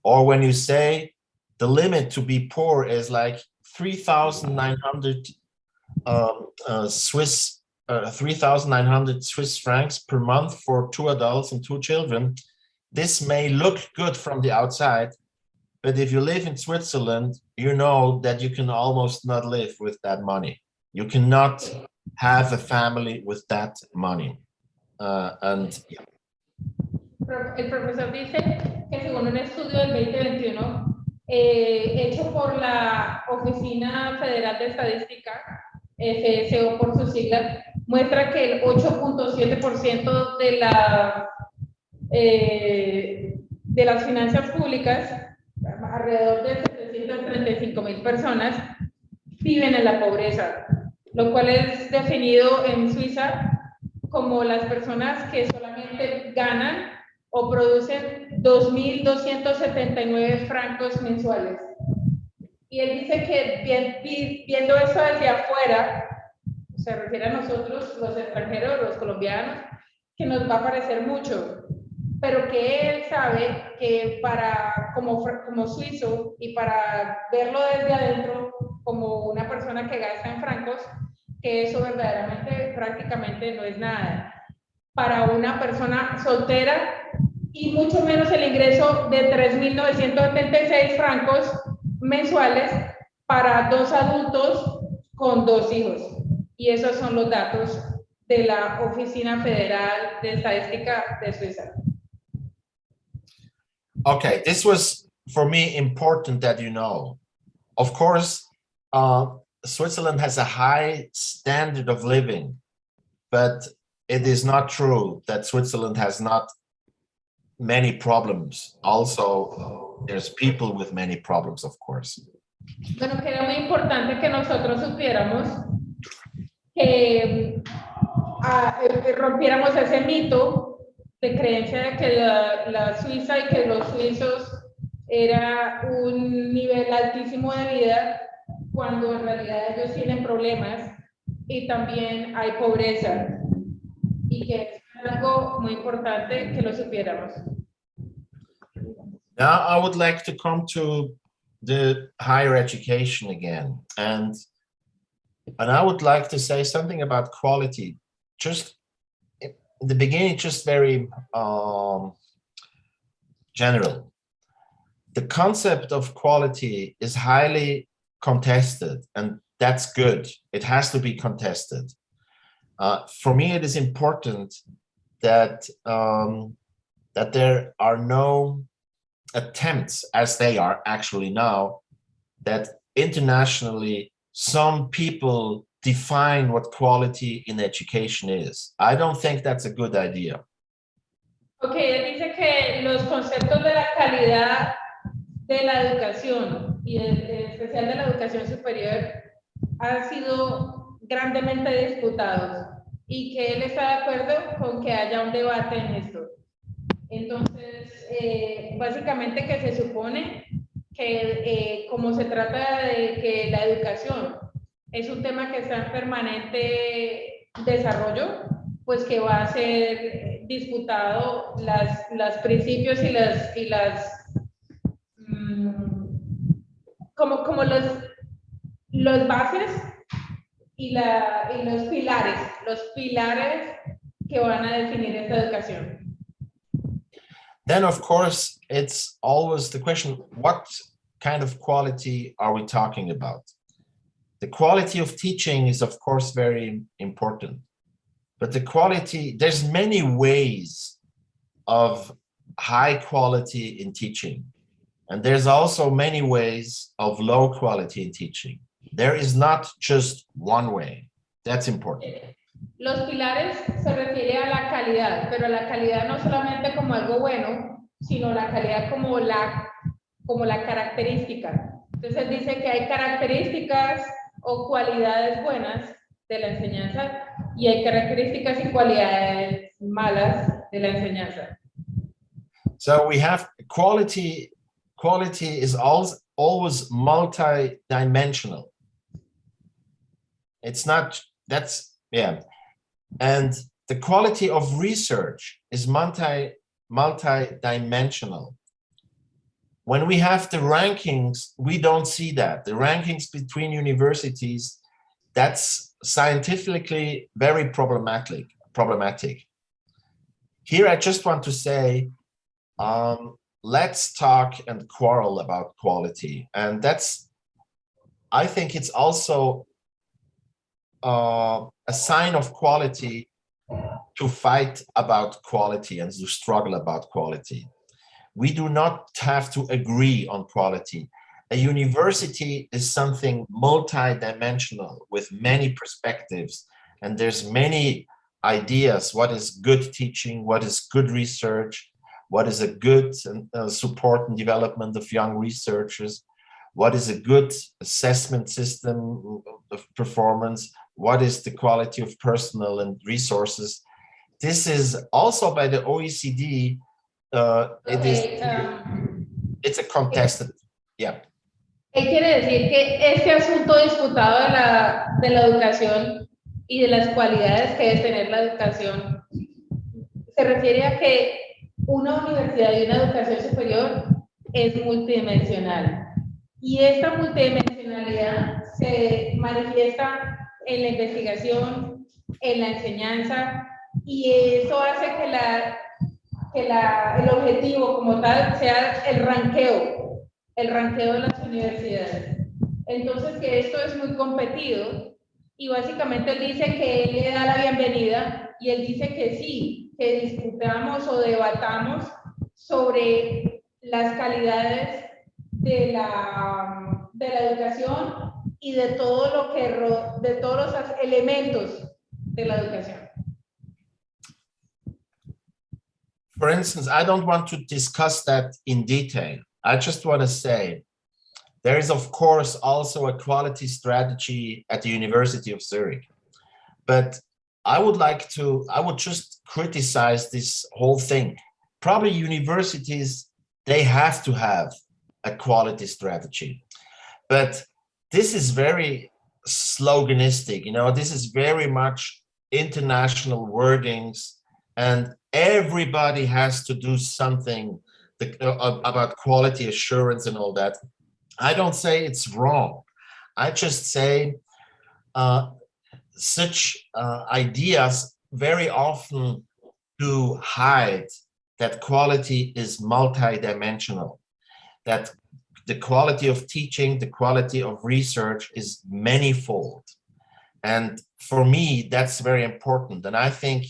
Or when you say the limit to be poor is like 3,900 3,900 Swiss francs per month for 2 adults and 2 children. This may look good from the outside, but if you live in Switzerland, you know that you can almost not live with that money. You cannot have a family with that money. El profesor dice que según un estudio del 2021 hecho por la Oficina Federal de Estadística, FSO por sus siglas, muestra que el 8.7% de las finanzas públicas, alrededor de 735,000 personas, viven en la pobreza, lo cual es definido en Suiza como las personas que solamente ganan o producen 2.279 francos mensuales. Y él dice que viendo eso desde afuera, se refiere a nosotros, los extranjeros, los colombianos, que nos va a parecer mucho, pero que él sabe que como suizo y para verlo desde adentro, como una persona que gasta en francos, que eso verdaderamente prácticamente no es nada. Para una persona soltera y mucho menos el ingreso de 3.976 francos mensuales para 2 adultos con 2 hijos. Y esos son los datos de la Oficina Federal de Estadística de Suiza. Okay, this was for me important that you know. Of course, Switzerland has a high standard of living, but it is not true that Switzerland has not many problems. Also, there's people with many problems, of course. Bueno, que era muy importante que nosotros supiéramos que rompiéramos ese mito de creencia de que la Suiza y que los suizos era un nivel altísimo de vida, cuando en realidad ellos tienen problemas y también hay pobreza, y que es algo muy importante que lo supiéramos. Now I would like to come to the higher education again, and I would like to say something about quality. Just in the beginning, just very general. The concept of quality is highly contested, and that's good. It has to be contested. For me, it is important that that there are no attempts, as they are actually now, that internationally some people define what quality in education is. I don't think that's a good idea. Okay, él dice que los conceptos de la calidad de la educación y en especial de la educación superior han sido grandemente disputados y que él está de acuerdo con que haya un debate en esto. Entonces, básicamente que se supone que como se trata de que la educación es un tema que está en permanente desarrollo, pues que va a ser disputado los principios y como los bases y los pilares que van a definir esta educación. Then, of course, it's always the question, what kind of quality are we talking about? The quality of teaching is, of course, very important. But the quality, there's many ways of high quality in teaching. And there's also many ways of low quality in teaching. There is not just one way. That's important. Los pilares se refiere a la calidad, pero la calidad no solamente como algo bueno, sino la calidad como la característica. Entonces dice que hay características o cualidades buenas de la enseñanza y hay características y cualidades malas de la enseñanza. So we have quality is always multi-dimensional. It's not, that's, yeah. And the quality of research is multi-dimensional. When we have the rankings, we don't see that. The rankings between universities, that's scientifically very problematic. Here, I just want to say, let's talk and quarrel about quality. And that's, I think it's also a sign of quality to fight about quality and to struggle about quality. We do not have to agree on quality. A university is something multi-dimensional with many perspectives, and there's many ideas. What is good teaching? What is good research? What is a good support and development of young researchers? What is a good assessment system of performance? What is the quality of personnel and resources? This is also by the OECD it's a contested, yeah. Él quiere decir que este asunto disputado de la educación y de las cualidades que debe tener la educación se refiere a que una universidad y una educación superior es multidimensional. Y esta multidimensionalidad se manifiesta en la investigación, en la enseñanza, y eso hace que el objetivo como tal sea el ranqueo de las universidades. Entonces, que esto es muy competido, y básicamente él dice que él le da la bienvenida, y él dice que sí, que discutamos o debatamos sobre las calidades de la educación y de todo de todos los elementos de la educación. For instance, I don't want to discuss that in detail. I just want to say there is, of course, also a quality strategy at the University of Zurich. But I would just criticize this whole thing. Probably universities, they have to have a quality strategy. But this is very sloganistic, this is very much international wordings, and everybody has to do something about quality assurance and all that. I don't say it's wrong. I just say such ideas very often do hide that quality is multidimensional, that the quality of teaching, the quality of research is manifold. And for me, that's very important. And I think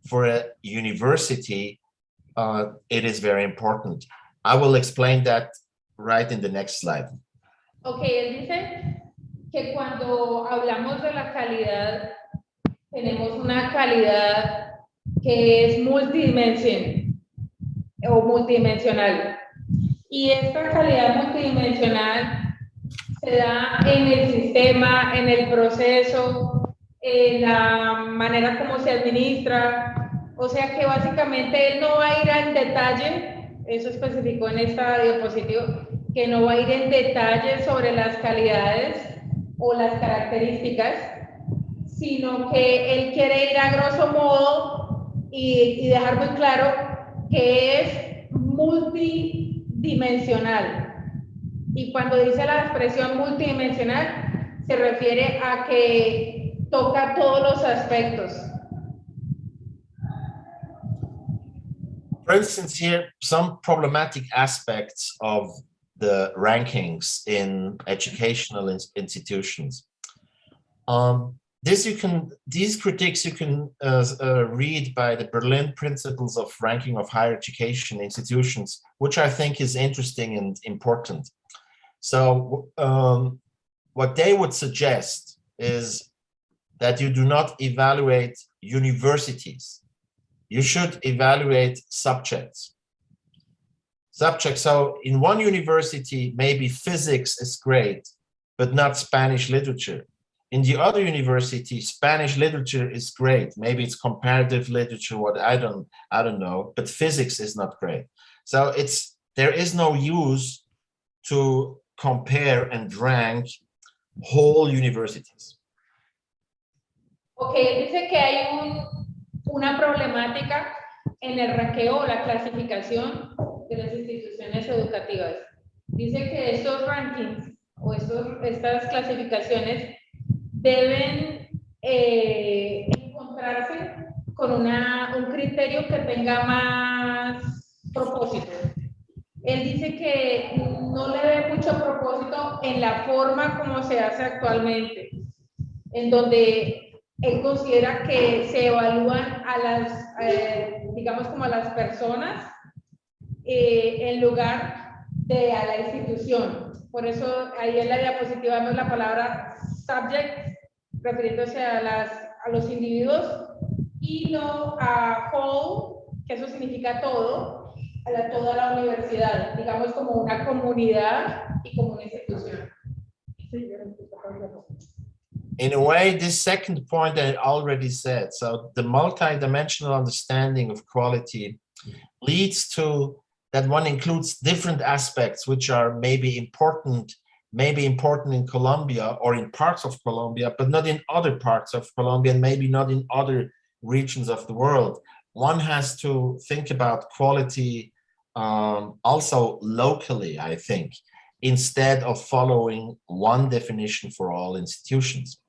for a university, it is very important. I will explain that right in the next slide. Okay, él dice que cuando hablamos de la calidad, tenemos una calidad que es multidimensional. Y esta calidad multidimensional se da en el sistema, en el proceso, en la manera como se administra. O sea que básicamente él no va a ir en detalle, eso especificó en esta diapositiva, que no va a ir en detalle sobre las calidades o las características, sino que él quiere ir a grosso modo y dejar muy claro que es multidimensional. Y cuando dice la expresión multidimensional, se refiere a que toca todos los aspectos. For instance, here, some problematic aspects of the rankings in educational institutions. These critiques you can read by the Berlin Principles of Ranking of Higher Education Institutions, which I think is interesting and important. So what they would suggest is that you do not evaluate universities. You should evaluate subjects. So in one university, maybe physics is great, but not Spanish literature. In the other university, Spanish literature is great. Maybe it's comparative literature, what I don't know, but physics is not great. So there is no use to compare and rank whole universities. Okay, dice que hay una problemática en el ranqueo o la clasificación de las instituciones educativas. Dice que estos rankings o estas clasificaciones deben encontrarse con un criterio que tenga más propósito. Él dice que no le ve mucho propósito en la forma como se hace actualmente, en donde él considera que se evalúan a las, digamos como a las personas en lugar de a la institución. Por eso ahí en la diapositiva vemos la palabra subject, refiriéndose a los individuos, y no a whole, que eso significa todo, toda la universidad, digamos como una comunidad y como una institución. In a way, this second point I already said, so the multidimensional understanding of quality leads to that one includes different aspects which are maybe important in Colombia or in parts of Colombia, but not in other parts of Colombia, and maybe not in other regions of the world. One has to think about quality also locally, I think, instead of following one definition for all institutions.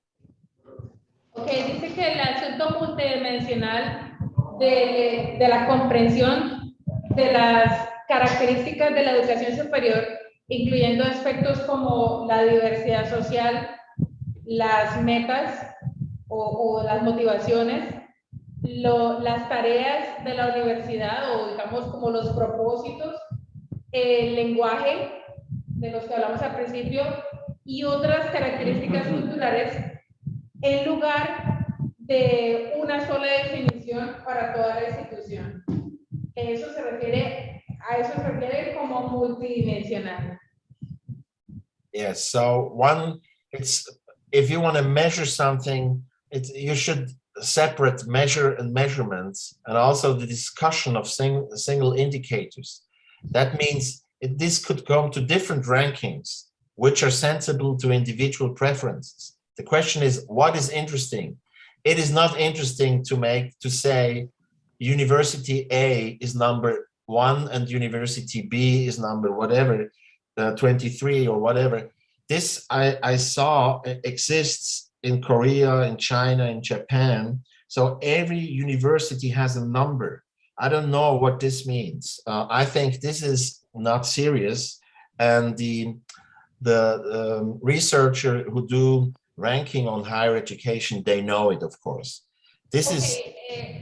Okay, dice que el asunto multidimensional de la comprensión de las características de la educación superior, incluyendo aspectos como la diversidad social, las metas o las motivaciones, las tareas de la universidad o digamos como los propósitos, el lenguaje de los que hablamos al principio y otras características culturales en lugar de una sola definición para toda la institución. A eso se refiere como multidimensional. Yes, so if you want to measure something, you should separate measure and measurements, and also the discussion of single indicators. That means this could come to different rankings, which are sensible to individual preferences. The question is, what is interesting? It is not interesting to say University A is number 1 and University B is number whatever, 23 or whatever. This I saw exists in Korea, in China, in Japan. So every university has a number. I don't know what this means. I think this is not serious. And the researcher who do ranking on higher education, they know it, of course. This is...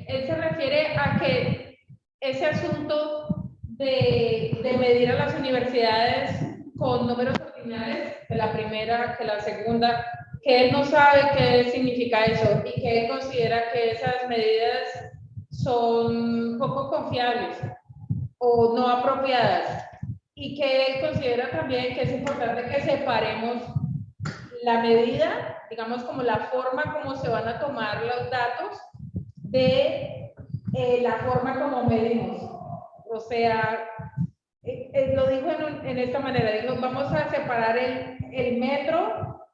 Él se refiere a que ese asunto de medir a las universidades con números ordinales, que la primera, que la segunda, que él no sabe qué significa eso y que él considera que esas medidas son poco confiables o no apropiadas y que él considera también que es importante que separemos la medida, digamos como la forma como se van a tomar los datos de la forma como medimos. O sea, lo dijo en esta manera, dijo, vamos a separar el metro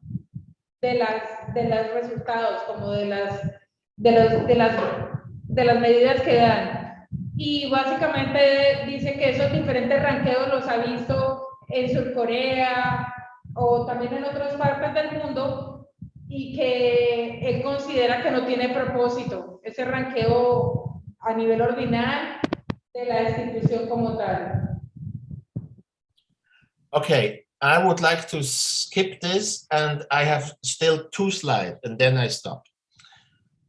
de los resultados, como de las medidas que dan. Y básicamente dice que esos diferentes ranqueos los ha visto en Surcorea o también en otras partes del mundo y que él considera que no tiene propósito ese ranqueo a nivel ordinal de la institución como tal. Okay, I would like to skip this, and I have still 2 slides, and then I stop.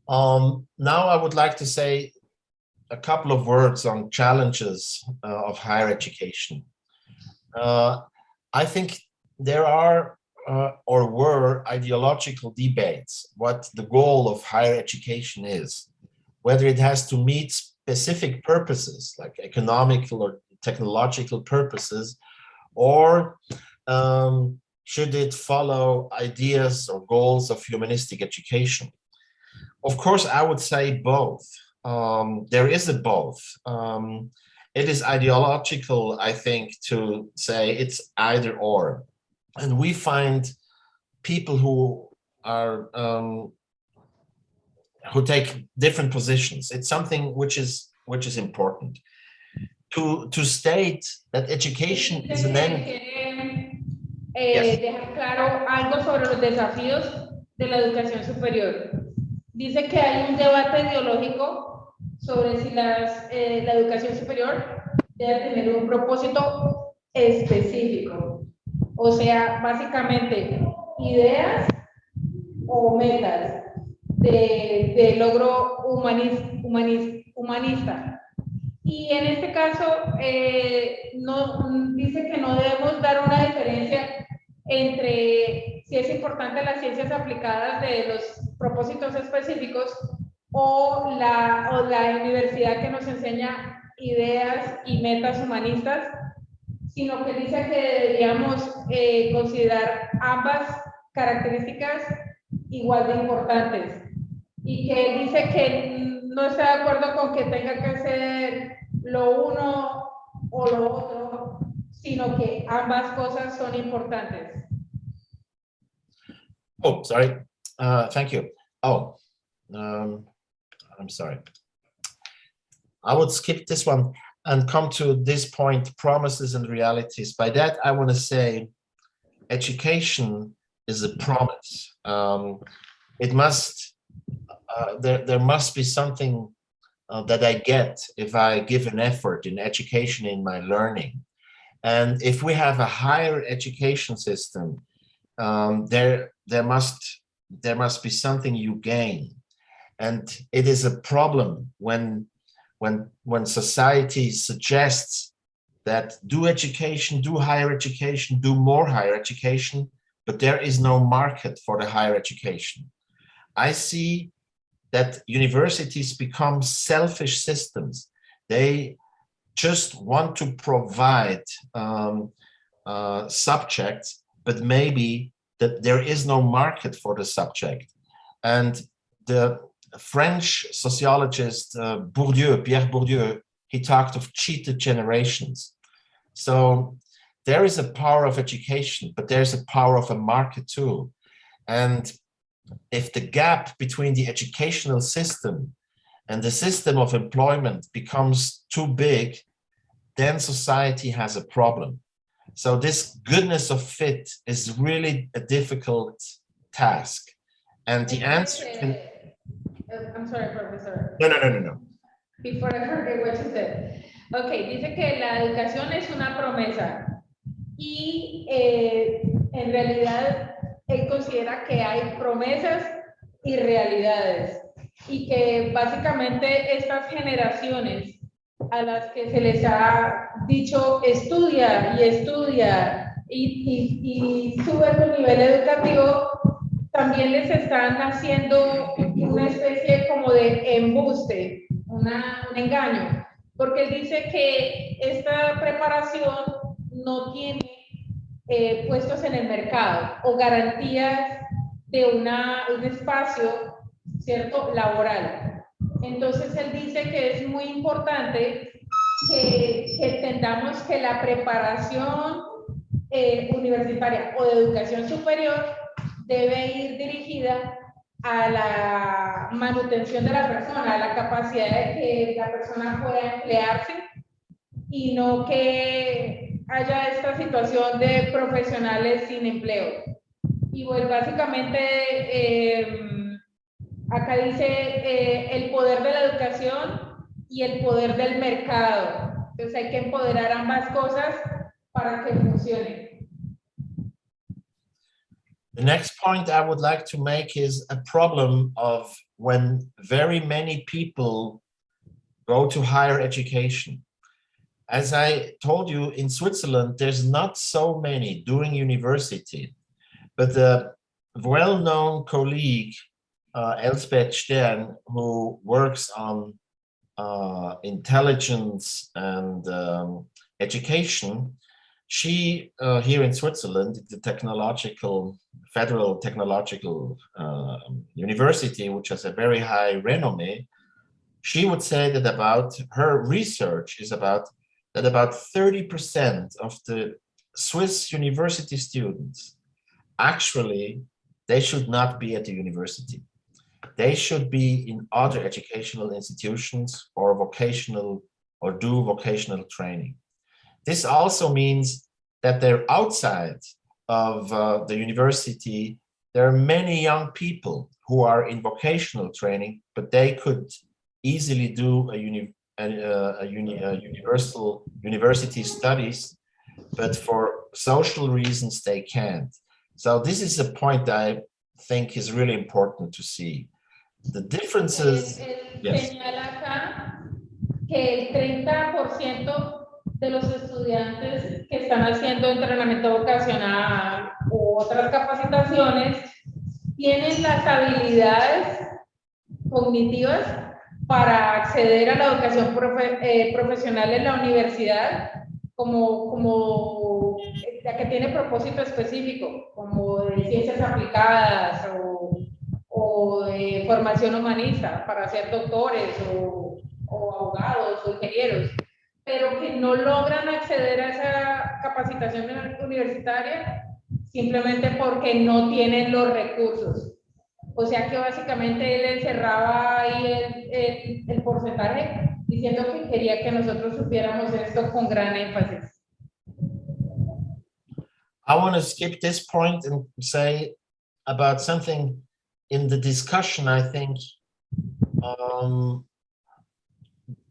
Now I would like to say a couple of words on challenges of higher education. I think there are or were ideological debates what the goal of higher education is, whether it has to meet specific purposes like economical or technological purposes, or should it follow ideas or goals of humanistic education. Of course, I would say both. There is a both. It is ideological, I think, to say it's either or. And we find people who are who take different positions. It's something which is important to state that education is an end. Dejar claro algo sobre los desafíos de la educación superior. Dice que hay un debate ideológico sobre si la educación superior debe tener un propósito específico. O sea, básicamente, ideas o metas de logro humanista. Y en este caso, dice que no debemos dar una diferencia entre si es importante las ciencias aplicadas de los propósitos específicos o la universidad que nos enseña ideas y metas humanistas, sino que dice que deberíamos considerar ambas características igual de importantes y que dice que no está de acuerdo con que tenga que ser lo uno o lo otro, sino que ambas cosas son importantes. Oh, sorry. Thank you. Oh, I'm sorry. I would skip this one and come to this point, promises and realities. By that, I want to say education is a promise. It must, there must be something that I get if I give an effort in education, in my learning. And if we have a higher education system, there must be something you gain. And it is a problem when society suggests that do education, do higher education, do more higher education, but there is no market for the higher education. I see that universities become selfish systems. They just want to provide subjects, but maybe that there is no market for the subject. And the French sociologist Pierre Bourdieu, he talked of cheated generations. So there is a power of education, but there's a power of a market too. And if the gap between the educational system and the system of employment becomes too big, then society has a problem. So this goodness of fit is really a difficult task. And the answer can... I'm sorry, Professor. No. Before I forget what you said. Okay, dice que la educación es una promesa y en realidad él considera que hay promesas y realidades y que básicamente estas generaciones a las que se les ha dicho estudia y sube tu nivel educativo, también les están haciendo una especie como de embuste, un engaño, porque él dice que esta preparación no tiene puestos en el mercado o garantías de un espacio, ¿cierto?, laboral. Entonces él dice que es muy importante que entendamos que la preparación universitaria o de educación superior debe ir dirigida a la manutención de la persona, a la capacidad de que la persona pueda emplearse y no que haya esta situación de profesionales sin empleo. Y pues básicamente acá dice el poder de la educación y el poder del mercado. Entonces hay que empoderar ambas cosas para que funcione. The next point I would like to make is a problem of when very many people go to higher education. As I told you, in Switzerland, there's not so many doing university, but a well-known colleague, Elsbeth Stern, who works on intelligence and education, she, here in Switzerland, the Federal Technological University, which has a very high renommee, she would say that about her research is about 30% of the Swiss university students, actually, they should not be at the university. They should be in other educational institutions or do vocational training. This also means that they're outside of the university. There are many young people who are in vocational training, but they could easily do universal university studies, but for social reasons they can't. So this is a point that I think is really important to see. The differences... Yes. Señala acá que el 30% de los estudiantes que están haciendo entrenamiento vocacional u otras capacitaciones tienen las habilidades cognitivas para acceder a la educación profesional en la universidad como la que tiene propósito específico, como de ciencias aplicadas o de formación humanista para ser doctores o abogados o ingenieros. pero que no logran acceder a esa capacitación universitaria simplemente porque no tienen los recursos. O sea que básicamente él encerraba ahí el porcentaje diciendo que quería que nosotros supiéramos esto con gran énfasis. I want to skip this point and say about something in the discussion. I think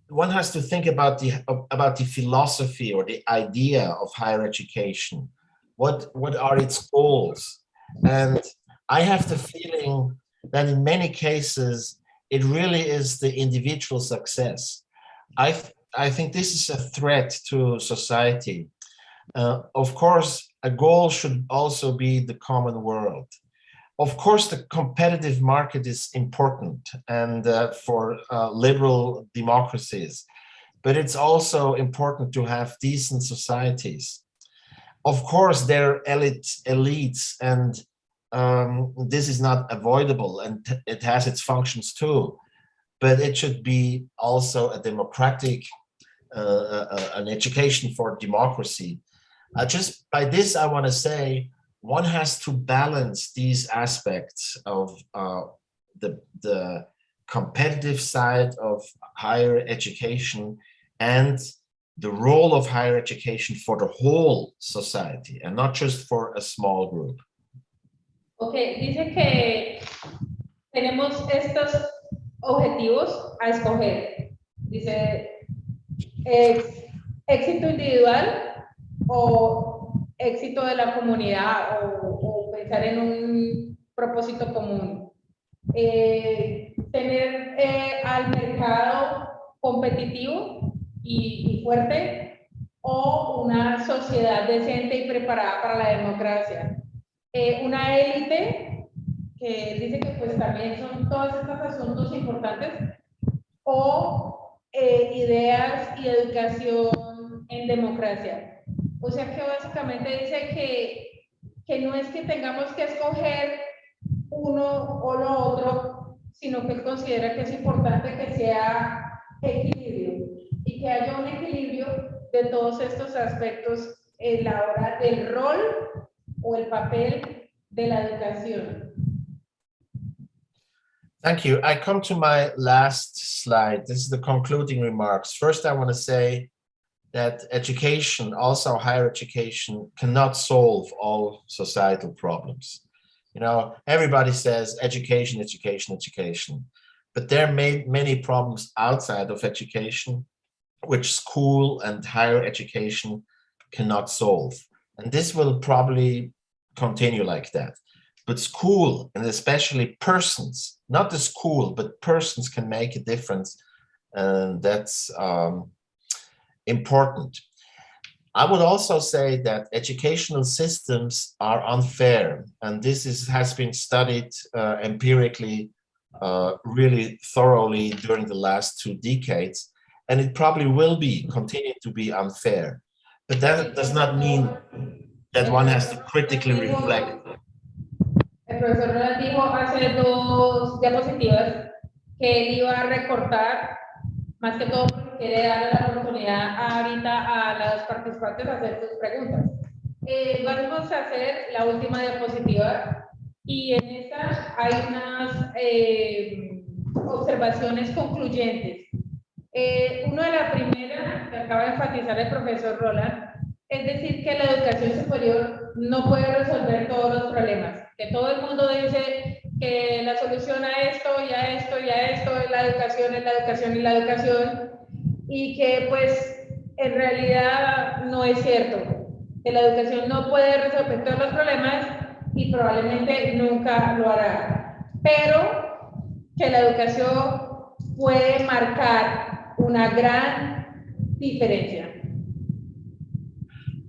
one has to think about the philosophy or the idea of higher education. What are its goals? And I have the feeling that in many cases it really is the individual success. I think this is a threat to society. Of course, a goal should also be the common world. Of course, the competitive market is important and for liberal democracies, but it's also important to have decent societies. Of course, there are elites, and this is not avoidable, and it has its functions too. But it should be also a democratic, an education for democracy. Just by this, I want to say one has to balance these aspects of the competitive side of higher education and the role of higher education for the whole society and not just for a small group. Okay, dice que tenemos estos objetivos a escoger. Dice, éxito individual o éxito de la comunidad o pensar en un propósito común. Tener al mercado competitivo y fuerte o una sociedad decente y preparada para la democracia. Una élite que dice que pues también son todos estos asuntos importantes o ideas y educación en democracia. O sea que básicamente dice que no es que tengamos que escoger uno o lo otro, sino que él considera que es importante que sea equilibrio y que haya un equilibrio de todos estos aspectos en la hora del rol o el papel de la educación. Thank you. I come to my last slide. This is the concluding remarks. First, I want to say that education, also higher education, cannot solve all societal problems. You know, everybody says education, education, education, but there are many problems outside of education, which school and higher education cannot solve. And this will probably continue like that. But school, and especially persons, not the school, but persons can make a difference. And that's important. I would also say that educational systems are unfair. And this has been studied empirically really thoroughly during the last 2 decades. And it probably will continue to be unfair. But that does not mean that one has to critically reflect. El profesor Roland dijo hace 2 diapositivas que él iba a recortar, más que todo porque quiere darle la oportunidad ahorita a los participantes a hacer sus preguntas. Vamos a hacer la última diapositiva y en esta hay unas observaciones concluyentes. Una de las primeras que acaba de enfatizar el profesor Roland es decir que la educación superior no puede resolver todos los problemas, que todo el mundo dice que la solución a esto y a esto y a esto es la educación, es la educación y la educación, y que pues en realidad no es cierto, que la educación no puede resolver todos los problemas y probablemente nunca lo hará, pero que la educación puede marcar una gran diferencia.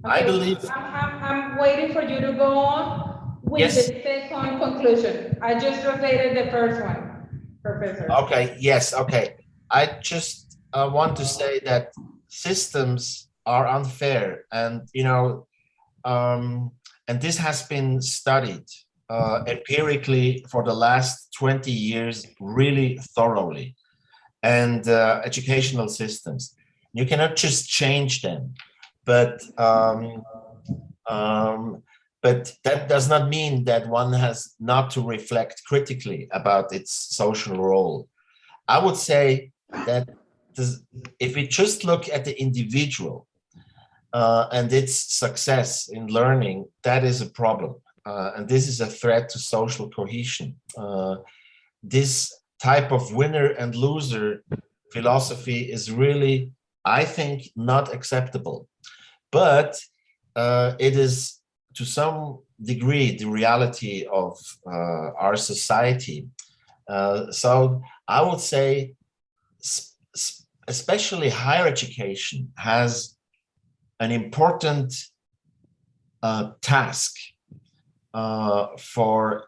Okay. I believe. I'm waiting for you to go on with Yes. the second conclusion. I just translated the first one, Professor. Okay, yes, okay. I just want to say that systems are unfair, and you know, and this has been studied empirically for the last 20 years really thoroughly, and educational systems. You cannot just change them, but that does not mean that one has not to reflect critically about its social role. I would say that if we just look at the individual and its success in learning, that is a problem. And this is a threat to social cohesion. This type of winner and loser philosophy is really, I think, not acceptable. But it is to some degree the reality of our society. So I would say especially higher education has an important task for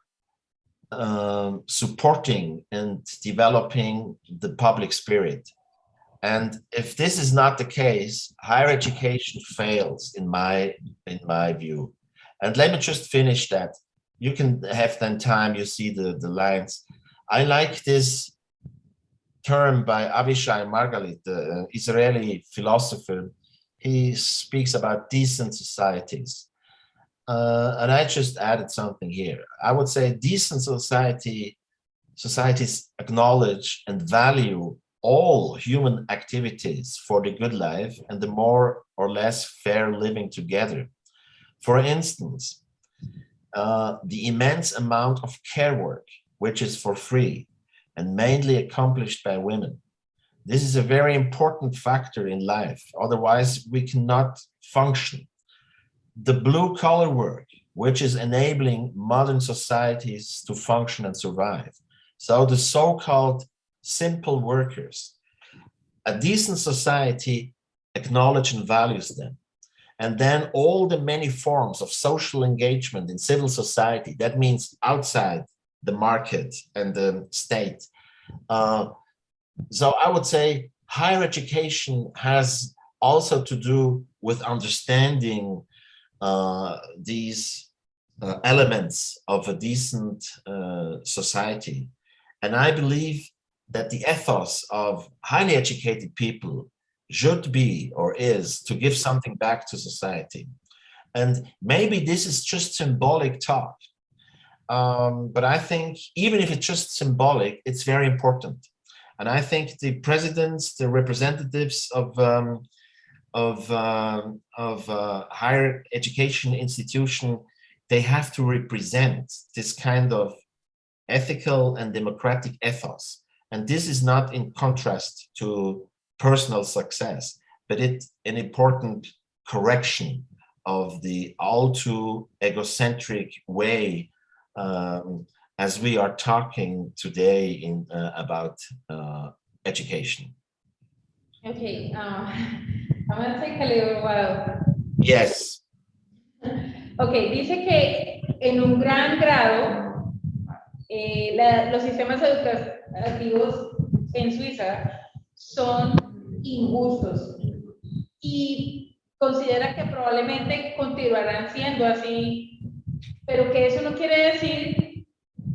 supporting and developing the public spirit. And if this is not the case, higher education fails in my view. And let me just finish that. You can have then time, you see the lines. I like this term by Avishai Margalit, the Israeli philosopher. He speaks about decent societies. And I just added something here. I would say decent societies acknowledge and value all human activities for the good life and the more or less fair living together. For instance, the immense amount of care work, which is for free and mainly accomplished by women. This is a very important factor in life. Otherwise, we cannot function. The blue-collar work, which is enabling modern societies to function and survive. So the so-called simple workers. A decent society acknowledges and values them. And then all the many forms of social engagement in civil society, that means outside the market and the state. So I would say higher education has also to do with understanding these elements of a decent society. And I believe that the ethos of highly educated people should be or is to give something back to society. And maybe this is just symbolic talk. But I think even if it's just symbolic, it's very important. And I think the presidents, the representatives of higher education institution, they have to represent this kind of ethical and democratic ethos. And this is not in contrast to personal success, but it's an important correction of the all too egocentric way as we are talking today about education. Okay, I'm gonna take a little while. Yes. Okay, dice que en un gran grado los sistemas educativos en Suiza son injustos y considera que probablemente continuarán siendo así, pero que eso no quiere decir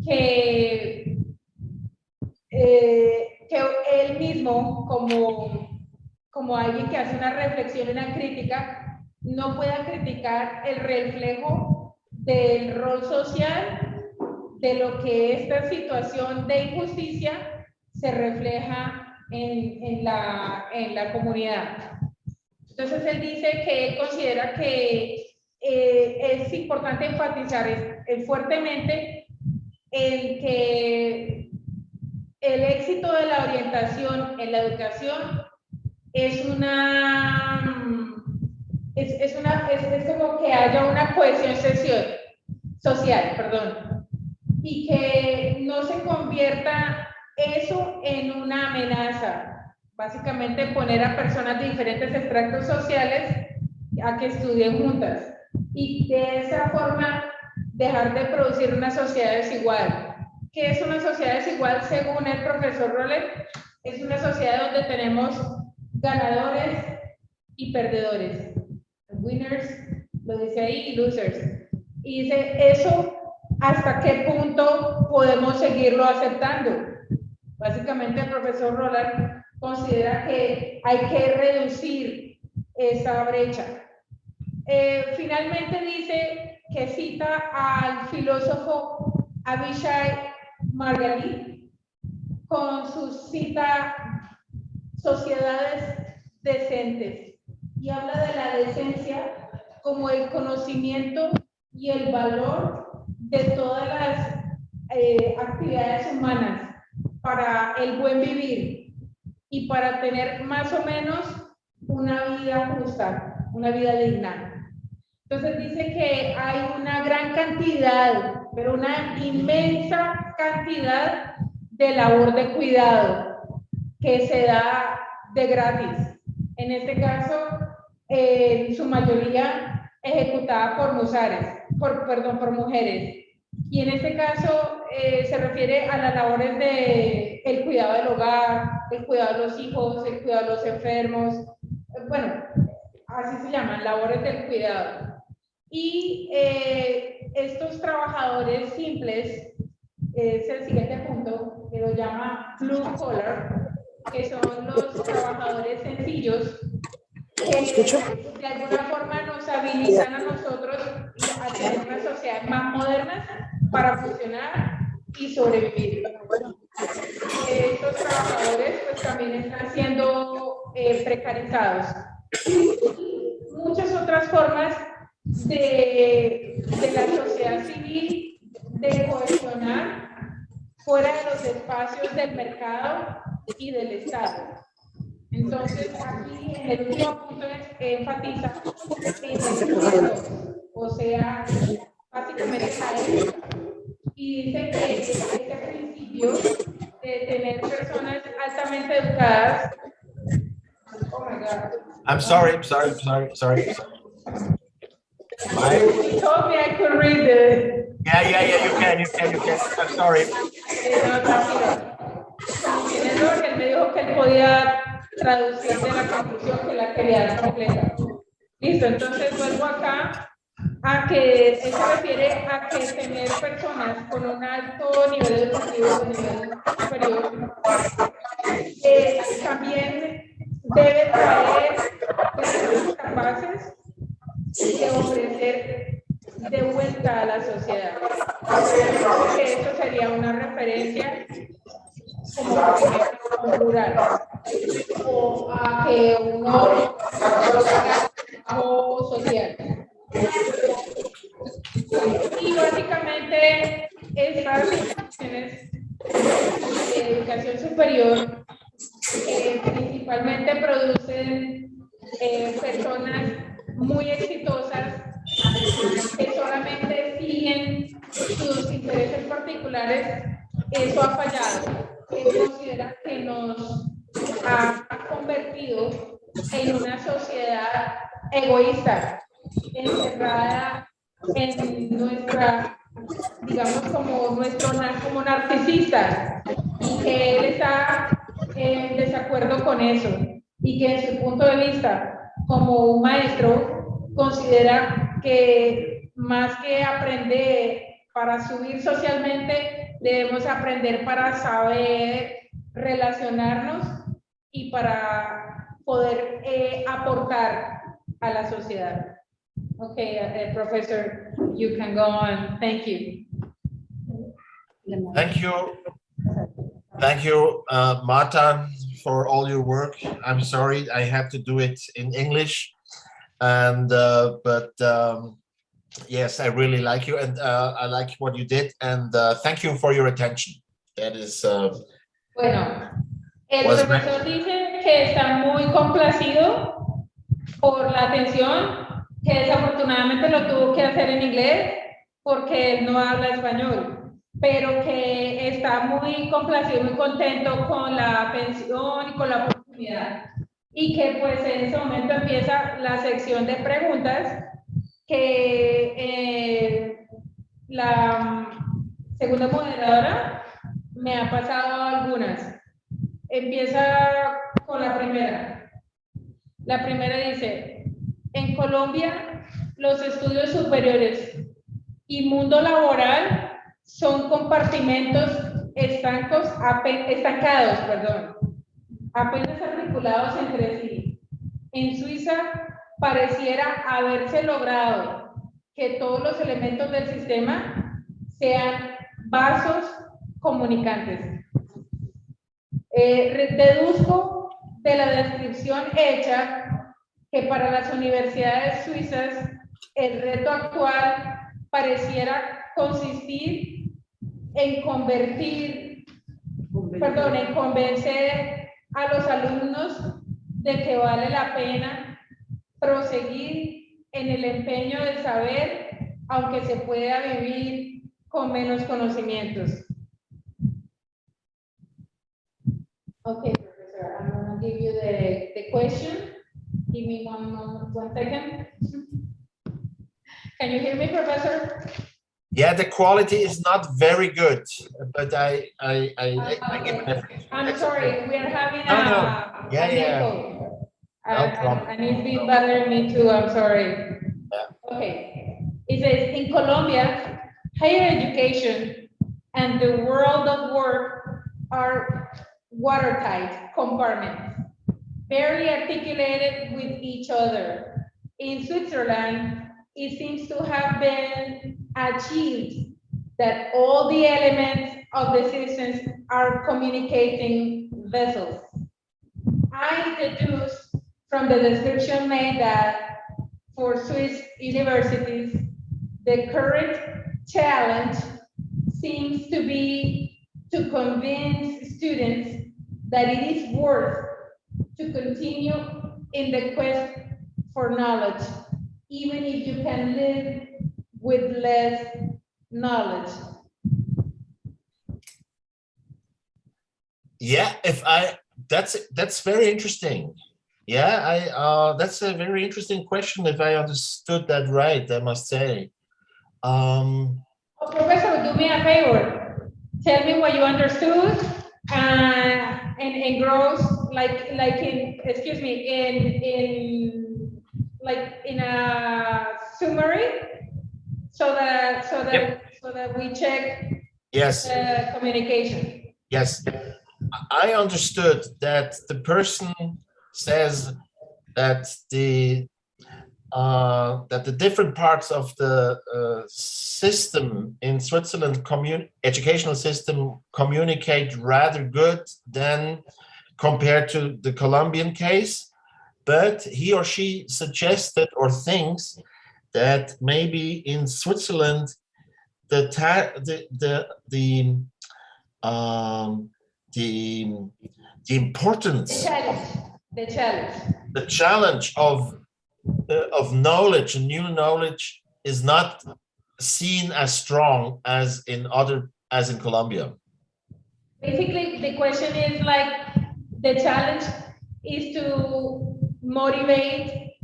que él mismo, como alguien que hace una reflexión y una crítica, no pueda criticar el reflejo del rol social, de lo que esta situación de injusticia se refleja en la comunidad. Entonces él dice que él considera que es importante enfatizar fuertemente en que el éxito de la orientación en la educación es como que haya una cohesión social, perdón, y que no se convierta eso en una amenaza, básicamente poner a personas de diferentes extractos sociales a que estudien juntas y de esa forma dejar de producir una sociedad desigual. ¿Qué es una sociedad desigual según el profesor Roller? Es una sociedad donde tenemos ganadores y perdedores. Winners, lo dice ahí, y losers. Y dice, eso, ¿hasta qué punto podemos seguirlo aceptando? Básicamente el profesor Roller considera que hay que reducir esa brecha. Finalmente dice que cita al filósofo Abishai Margalit con su cita Sociedades Decentes, y habla de la decencia como el conocimiento y el valor de todas las actividades humanas para el buen vivir y para tener más o menos una vida justa, una vida digna. Entonces dice que hay una gran cantidad, pero una inmensa cantidad de labor de cuidado que se da de gratis. En este caso, en su mayoría ejecutada por mujeres. Y en este caso se refiere a las labores de el cuidado del hogar, el cuidado de los hijos, el cuidado de los enfermos. Bueno, así se llaman, labores del cuidado. Y estos trabajadores simples, es el siguiente punto, que lo llama blue collar, que son los trabajadores sencillos, que de alguna forma nos habilitan a nosotros a tener una sociedad más moderna para funcionar y sobrevivir. Estos trabajadores pues también están siendo precarizados. Muchas otras formas de la sociedad civil de cohesionar fuera de los espacios del mercado y del Estado. Entonces, aquí en el último punto enfatiza en el miedo, o sea, básicamente la ética. Y dice que este principio de tener personas altamente educadas. Oh my God. I'm sorry. He told me I could read it. Yeah, you can. I'm sorry. No, tranquilo. En error, él me dijo que él podía traducir de la conclusión que la quería dar completa. Listo, entonces vuelvo acá a que se refiere a que tener personas con un alto nivel educativo, un nivel superior, también debe traer personas capaces de ofrecer de vuelta a la sociedad. Creo que esto sería una referencia como por ejemplo rural, o a que uno haga algo social. Y básicamente estas instituciones de educación superior principalmente producen personas muy exitosas que solamente siguen sus intereses particulares. Eso ha fallado. Él considera que nos ha convertido en una sociedad egoísta, encerrada en nuestra, digamos, como narcisista, y que él está en desacuerdo con eso, y que en su punto de vista como un maestro considera que más que aprender para subir socialmente, debemos aprender para saber relacionarnos y para poder aportar a la sociedad. Okay, Professor, you can go on. Thank you. Thank you, Marta, for all your work. I'm sorry I have to do it in English, and but yes, I really like you, and I like what you did, and thank you for your attention. That is. Bueno, el profesor dice que está muy complacido por la atención, que desafortunadamente lo tuvo que hacer en inglés porque él no habla español, pero que está muy complacido, muy contento con la atención y con la oportunidad, y que pues en ese momento empieza la sección de preguntas que la segunda moderadora me ha pasado algunas. Empieza con la primera. La primera dice: en Colombia, los estudios superiores y mundo laboral son compartimentos estancados, apenas articulados entre sí. En Suiza pareciera haberse logrado que todos los elementos del sistema sean vasos comunicantes. Deduzco de la descripción hecha que para las universidades suizas el reto actual pareciera consistir en en convencer a los alumnos de que vale la pena proseguir en el empeño de saber, aunque se pueda vivir con menos conocimientos. Okay, Professor, I'm going to give you the question. Give me one second. Can you hear me, Professor? Yeah, the quality is not very good, but I give an effort. I'm sorry, we are having No. Yeah, an yeah. echo. No problem. And it's been bothering me too, I'm sorry. Yeah. Okay, it says, in Colombia, higher education and the world of work are watertight compartments, barely articulated with each other. In Switzerland, it seems to have been achieved that all the elements of the systems are communicating vessels. I deduce from the description made that for Swiss universities, the current challenge seems to be to convince students that it is worth to continue in the quest for knowledge, even if you can live with less knowledge. Yeah, that's very interesting. Yeah, that's a very interesting question. If I understood that right, I must say. Professor, do me a favor. Tell me what you understood, and gross, excuse me, in a summary, so that we check. Yes. Communication. Yes, I understood that the person says that the different parts of the system in Switzerland, educational system, communicate rather good than compared to the Colombian case, but he or she suggested or thinks that maybe in Switzerland the importance, the challenge of knowledge and new knowledge is not seen as strong as in Colombia. Basically, the question is like the challenge is to motivate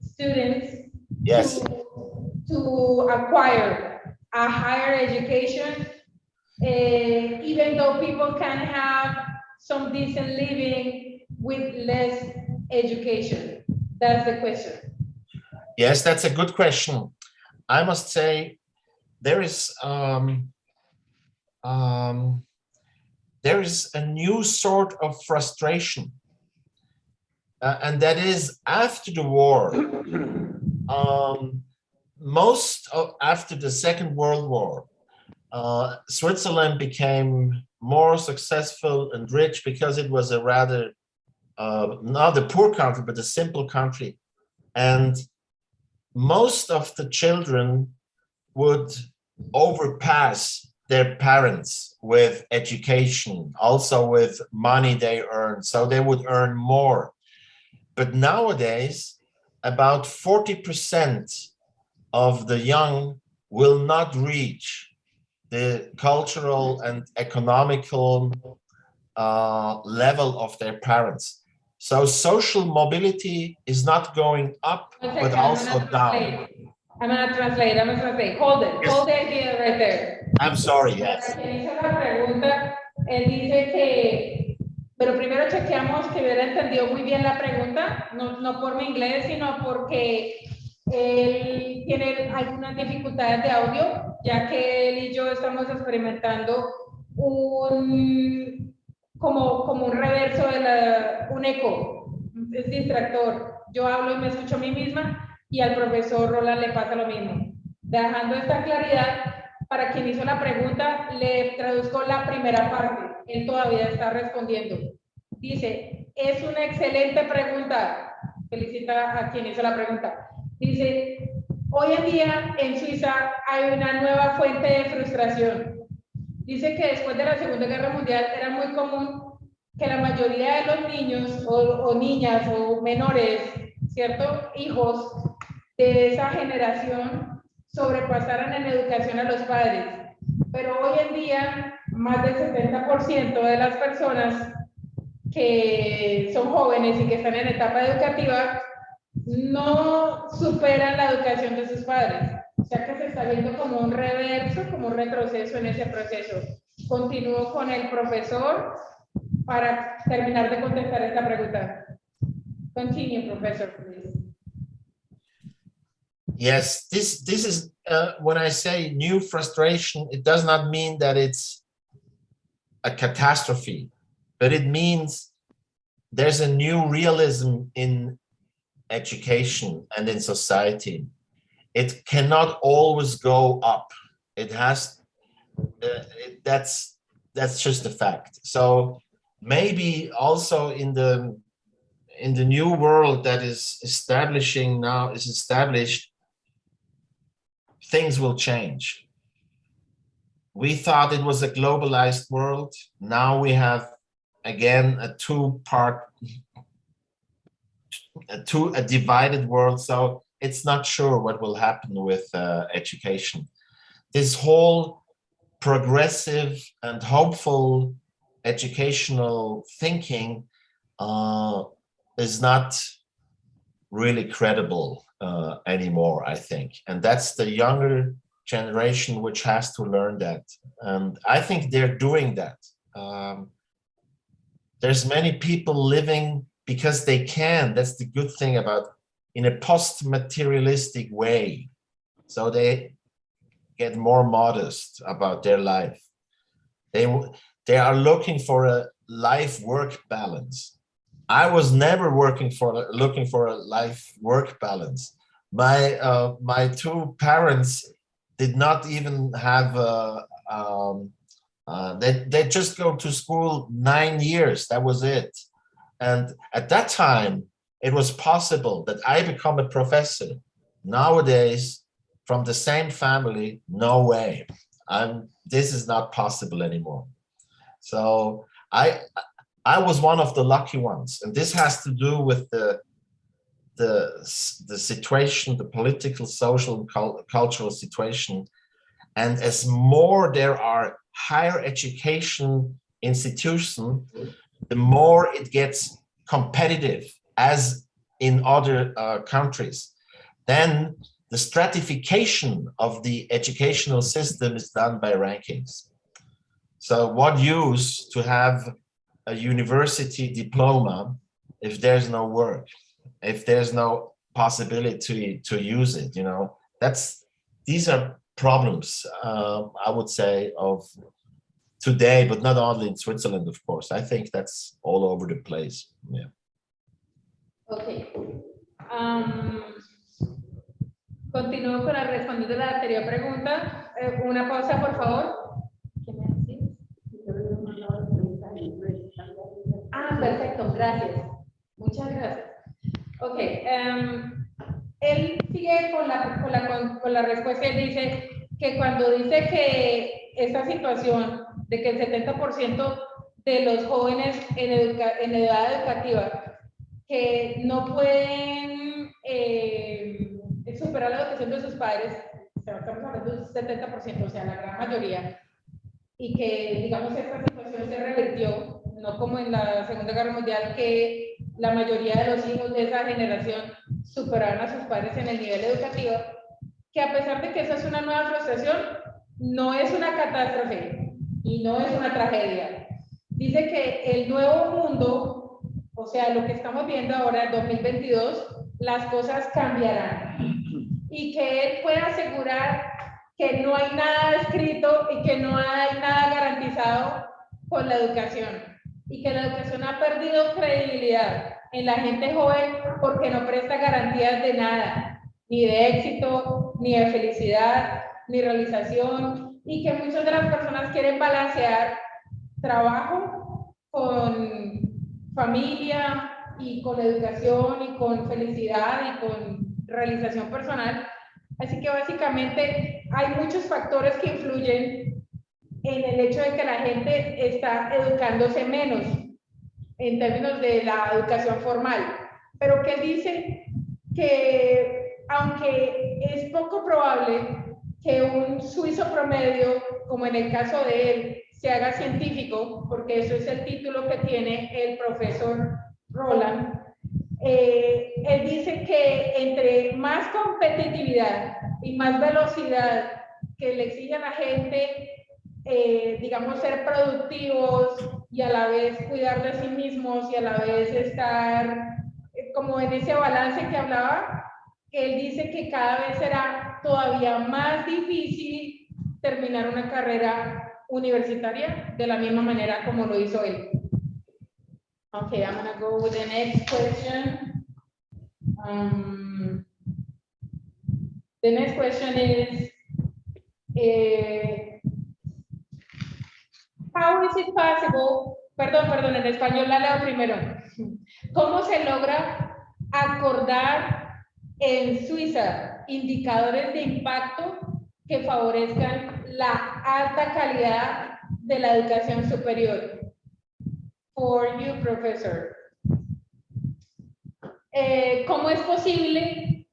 students. Yes. To acquire a higher education, even though people can have some decent living with less education. That's the question. Yes, that's a good question. I must say there is a new sort of frustration, and that is after the war. After the Second World War, Switzerland became more successful and rich because it was a rather not a poor country, but a simple country. And most of the children would overpass their parents with education, also with money they earn, so they would earn more. But nowadays, about 40% of the young will not reach the cultural and economical level of their parents. So social mobility is not going up, but also down. I'm going to translate. Hold it. Yes. Hold the idea right there. I'm sorry, yes. Él dice que, pero primero chequeamos que hubiera entendido muy bien la pregunta, no por mi inglés, sino porque él tiene algunas dificultades de audio, ya que él y yo estamos experimentando un como un reverso un eco, es distractor. Yo hablo y me escucho a mí misma y al profesor Roland le pasa lo mismo. Dejando esta claridad, para quien hizo la pregunta, le traduzco la primera parte. Él todavía está respondiendo. Dice, es una excelente pregunta. Felicita a quien hizo la pregunta. Dice, hoy en día en Suiza hay una nueva fuente de frustración. Dice que después de la Segunda Guerra Mundial era muy común que la mayoría de los niños o niñas o menores, ¿cierto? Hijos de esa generación sobrepasaran en educación a los padres. Pero hoy en día, más del 70% de las personas que son jóvenes y que están en etapa educativa no superan la educación de sus padres. O sea que se está viendo como un reverso, como un retroceso en ese proceso. Continúo con el profesor para terminar de contestar esta pregunta. Continue, professor, please. Yes, this is when I say new frustration, it does not mean that it's a catastrophe, but it means there's a new realism in education and in society. It cannot always go up. It has, that's just a fact. So maybe also in the new world that is established, things will change. We thought it was a globalized world. Now we have again a divided world. So it's not sure what will happen with education. This whole progressive and hopeful educational thinking is not really credible anymore, I think. And that's the younger generation which has to learn that. And I think they're doing that. There's many people living because they can. That's the good thing about in a post-materialistic way. So they get more modest about their life. They are looking for a life-work balance. I was never looking for a life-work balance. My two parents did not even have they just go to school 9 years. That was it. And at that time, it was possible that I become a professor. Nowadays, from the same family, no way. This is not possible anymore. So I was one of the lucky ones, and this has to do with the situation, the political, social, and cultural situation. And as more there are higher education institutions, the more it gets competitive, as in other countries. Then the stratification of the educational system is done by rankings. So what use to have a university diploma if there's no work, if there's no possibility to use it? You know, these are problems, I would say, of today, but not only in Switzerland, of course. I think that's all over the place. Yeah. Okay. Continúo con la respondiendo a la anterior pregunta. Una pausa, por favor. ¿Qué me decís? Ah, perfecto, gracias. Muchas gracias. Ok. Él sigue con la respuesta y dice que cuando dice que esta situación de que el 70% de los jóvenes en edad educativa que no pueden superar la educación de sus padres, estamos hablando de un 70%, o sea, la gran mayoría, y que, digamos, esta situación se revirtió, no como en la Segunda Guerra Mundial, que la mayoría de los hijos de esa generación superaron a sus padres en el nivel educativo, que a pesar de que esa es una nueva frustración, no es una catástrofe y no es una tragedia. Dice que el nuevo mundo, o sea, lo que estamos viendo ahora, en 2022, las cosas cambiarán. Y que él puede asegurar que no hay nada escrito y que no hay nada garantizado con la educación. y que la educación ha perdido credibilidad en la gente joven porque no presta garantías de nada, ni de éxito, ni de felicidad, ni realización, y que muchas de las personas quieren balancear trabajo con familia y con educación y con felicidad y con realización personal. Así que básicamente hay muchos factores que influyen en el hecho de que la gente está educándose menos en términos de la educación formal, pero que dice que aunque es poco probable que un suizo promedio, como en el caso de él, se haga científico, porque eso es el título que tiene el profesor Roland, él dice que entre más competitividad y más velocidad que le exige a la gente, digamos, ser productivos y a la vez cuidar de sí mismos y a la vez estar como en ese balance que hablaba, él dice que cada vez será todavía más difícil terminar una carrera universitaria de la misma manera como lo hizo él. Okay, I'm gonna go with the next question. The next question is, how is it possible, perdón, en español la leo primero. ¿Cómo se logra acordar en Suiza indicadores de impacto que favorezcan la alta calidad de la educación superior? For you, professor. ¿Cómo es posible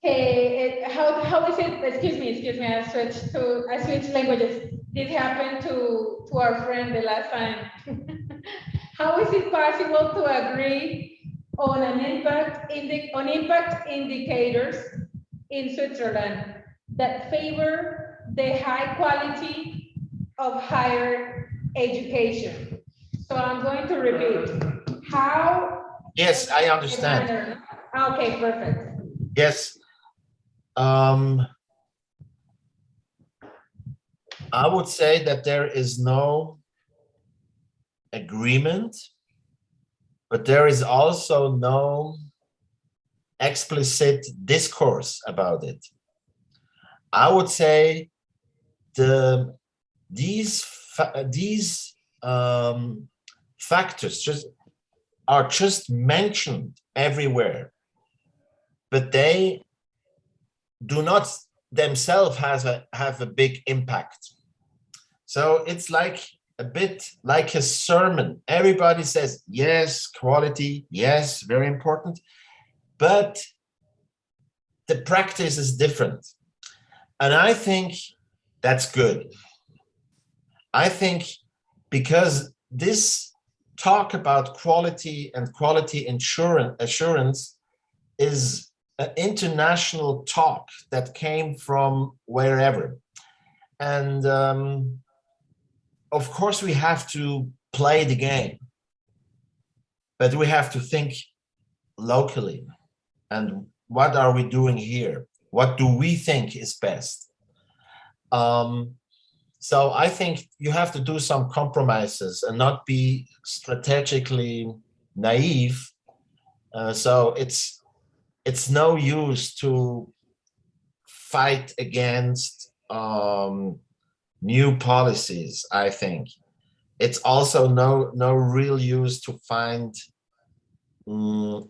que, how is it, excuse me, I switched languages. This happened to our friend the last time. How is it possible to agree on an impact indicators in Switzerland that favor the high quality of higher education? So I'm going to repeat. How? Yes, I understand. Okay, perfect. Yes. I would say that there is no agreement, but there is also no explicit discourse about it. I would say these factors are just mentioned everywhere, but they do not themselves have a big impact. So it's like a bit like a sermon. Everybody says, yes, quality, yes, very important, but the practice is different. And I think that's good. I think because this talk about quality and quality assurance is an international talk that came from wherever. And of course, we have to play the game, but we have to think locally. And what are we doing here? What do we think is best? So I think you have to do some compromises and not be strategically naive. So it's no use to fight against new policies. I think it's also no real use to find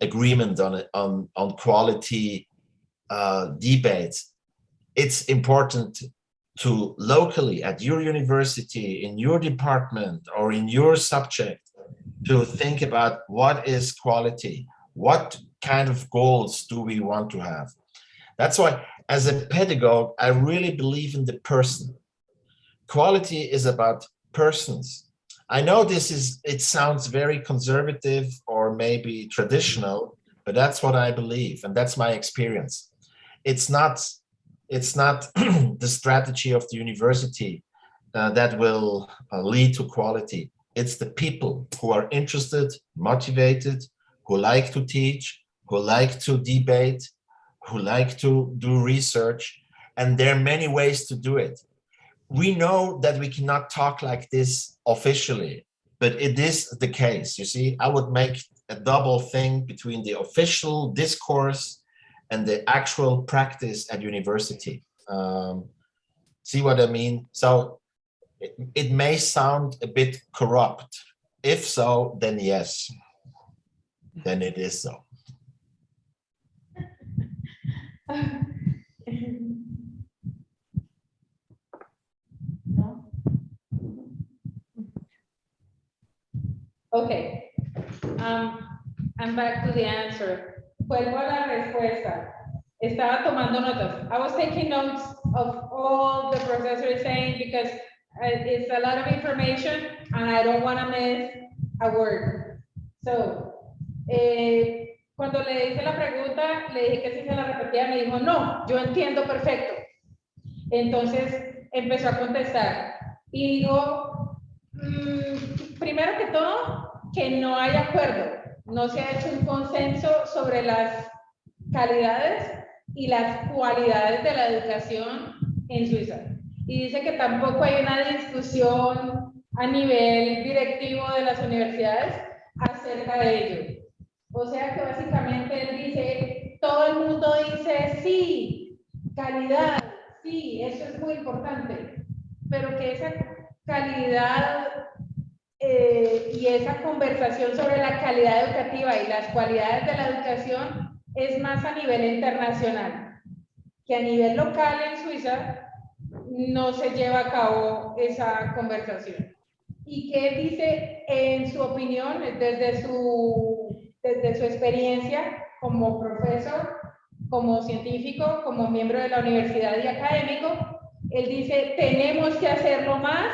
agreement on quality debates. It's important to locally at your university, in your department, or in your subject to think about what is quality, what kind of goals do we want to have. That's why, as a pedagogue, I really believe in the person. Quality is about persons. I know it sounds very conservative or maybe traditional, but that's what I believe, and that's my experience. It's not the strategy of the university that will lead to quality. It's the people who are interested, motivated, who like to teach, who like to debate, who like to do research, and there are many ways to do it. We know that we cannot talk like this officially, but it is the case. You see, I would make a double thing between the official discourse and the actual practice at university. See what I mean? So it may sound a bit corrupt. If so, then yes, then it is so. No? Okay. I'm back to the answer. Vuelvo a la respuesta. Estaba tomando notas. I was taking notes of all the professor is saying because it's a lot of information and I don't want to miss a word. So, cuando le hice la pregunta, le dije que si se la repetía, me dijo, no, yo entiendo perfecto. Entonces, empezó a contestar. Y dijo, primero que todo, que no hay acuerdo. No se ha hecho un consenso sobre las calidades y las cualidades de la educación en Suiza. Y dice que tampoco hay una discusión a nivel directivo de las universidades acerca de ello. O sea que básicamente él dice, todo el mundo dice sí, calidad, sí, eso es muy importante, pero que esa calidad y esa conversación sobre la calidad educativa y las cualidades de la educación es más a nivel internacional, que a nivel local en Suiza no se lleva a cabo esa conversación. Y que él dice, en su opinión, desde su experiencia como profesor, como científico, como miembro de la universidad y académico, él dice, tenemos que hacerlo más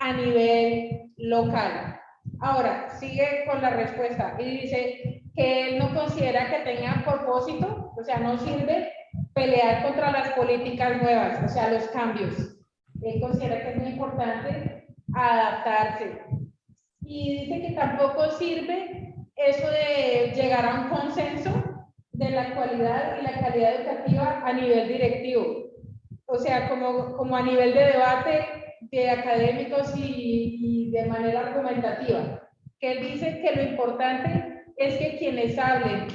a nivel local. Ahora, sigue con la respuesta y dice que él no considera que tenga propósito, o sea, no sirve pelear contra las políticas nuevas, o sea, los cambios. Él considera que es muy importante adaptarse. Y dice que tampoco sirve eso de llegar a un consenso de la cualidad y la calidad educativa a nivel directivo. O sea, como a nivel de debate de académicos y de manera argumentativa. Que él dice que lo importante es que quienes hablen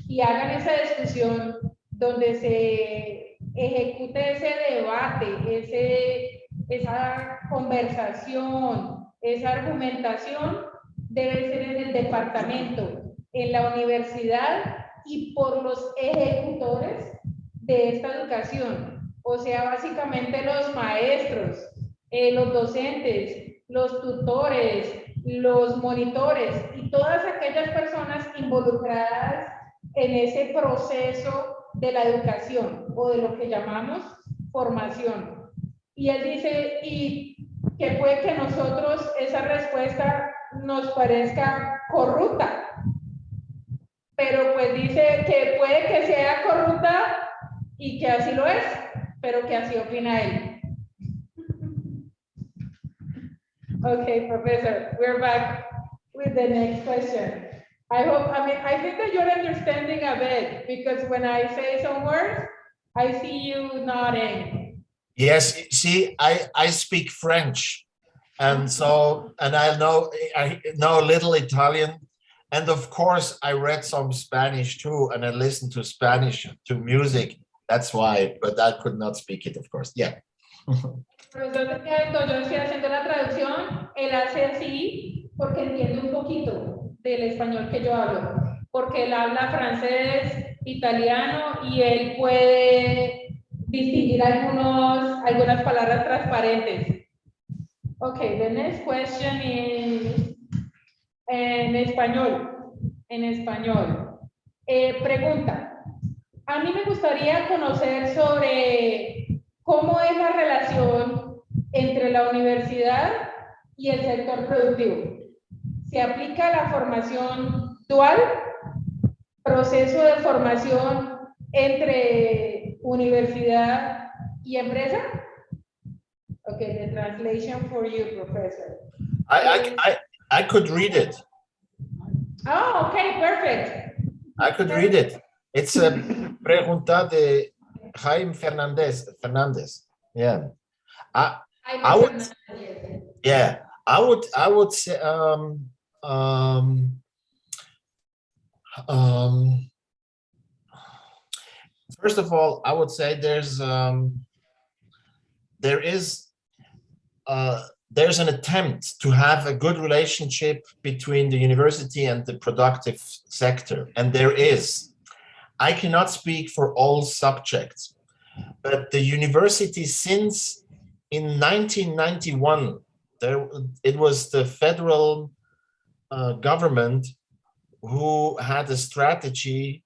y hagan esa discusión donde se ejecute ese debate, esa conversación, esa argumentación, debe ser en el departamento, en la universidad y por los ejecutores de esta educación. O sea, básicamente los maestros, los docentes, los tutores, los monitores y todas aquellas personas involucradas en ese proceso de la educación o de lo que llamamos formación. Y él dice, y que puede que nosotros esa respuesta nos parezca corrupta, pero pues dice que puede que sea corrupta y que así lo es, pero que así opina él. Okay, Professor, we're back with the next question. I think that you're understanding a bit, because when I say some words, I see you nodding. Yes, see, I speak French, and so, and I know a little Italian, and of course I read some Spanish too, and I listen to Spanish, to music. That's why, but I could not speak it, of course. Yeah. Profesor, yo estoy haciendo la traducción, él hace así porque entiende un poquito del español que yo hablo, porque él habla francés, italiano y él puede distinguir algunas palabras transparentes. Okay, the next question is en español. Pregunta, a mí me gustaría conocer sobre ¿cómo es la relación entre la universidad y el sector productivo? ¿Se aplica la formación dual? ¿Proceso de formación entre universidad y empresa? Okay, the translation for you, Professor. I could read it. Oh, okay, perfect. I could read it. It's a pregunta de Jaime Fernandez. Yeah. I I would say first of all, I would say there's an attempt to have a good relationship between the university and the productive sector, and there is. I cannot speak for all subjects, but the university, since in 1991, it was the federal government who had a strategy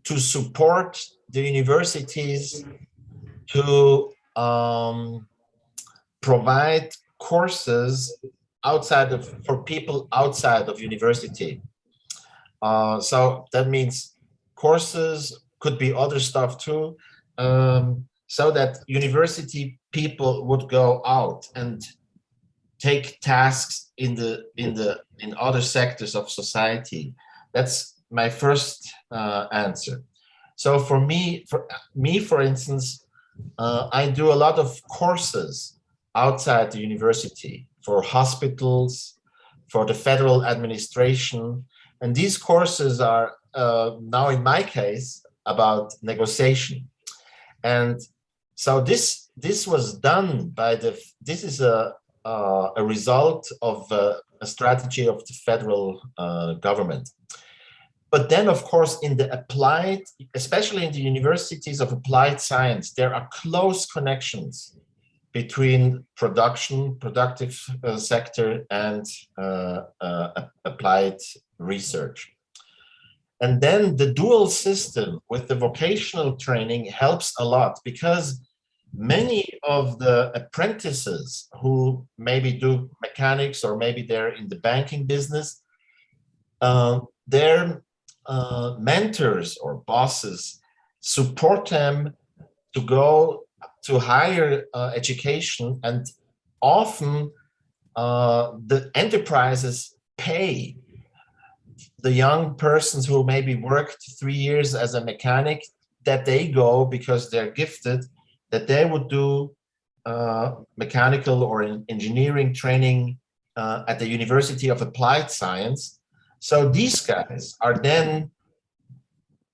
to support the universities to provide courses for people outside of university. So that means courses, could be other stuff too, so that university people would go out and take tasks in other sectors of society. That's my first answer. So for me, for instance, I do a lot of courses outside the university for hospitals, for the federal administration, and these courses are now, in my case, about negotiation. And so this was done by this is a result of a strategy of the federal government. But then, of course, in the applied, especially in the universities of applied science, there are close connections between productive sector and applied research. And then the dual system with the vocational training helps a lot, because many of the apprentices who maybe do mechanics, or maybe they're in the banking business, their mentors or bosses support them to go to higher education, and often the enterprises pay the young persons who maybe worked 3 years as a mechanic, that they go, because they're gifted, that they would do mechanical or engineering training at the University of Applied Science. So these guys are then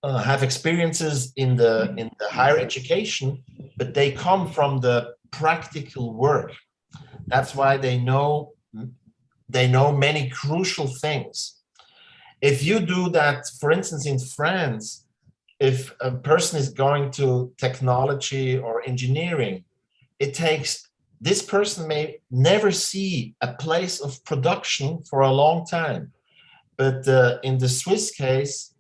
have experiences in the higher education, but they come from the practical work. That's why they know many crucial things. If you do that, for instance, in France, if a person is going to technology or engineering, this person may never see a place of production for a long time. But in the Swiss case,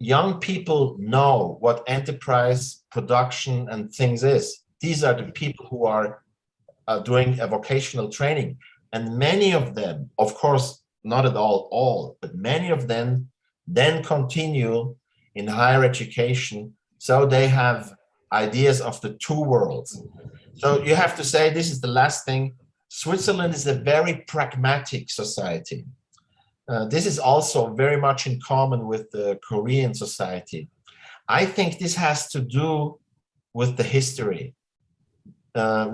young people know what enterprise production and things is. These are the people who are doing a vocational training. And many of them, of course, not at all, but many of them then continue in higher education. So they have ideas of the two worlds. So you have to say, this is the last thing, Switzerland is a very pragmatic society. This is also very much in common with the Korean society. I think this has to do with the history.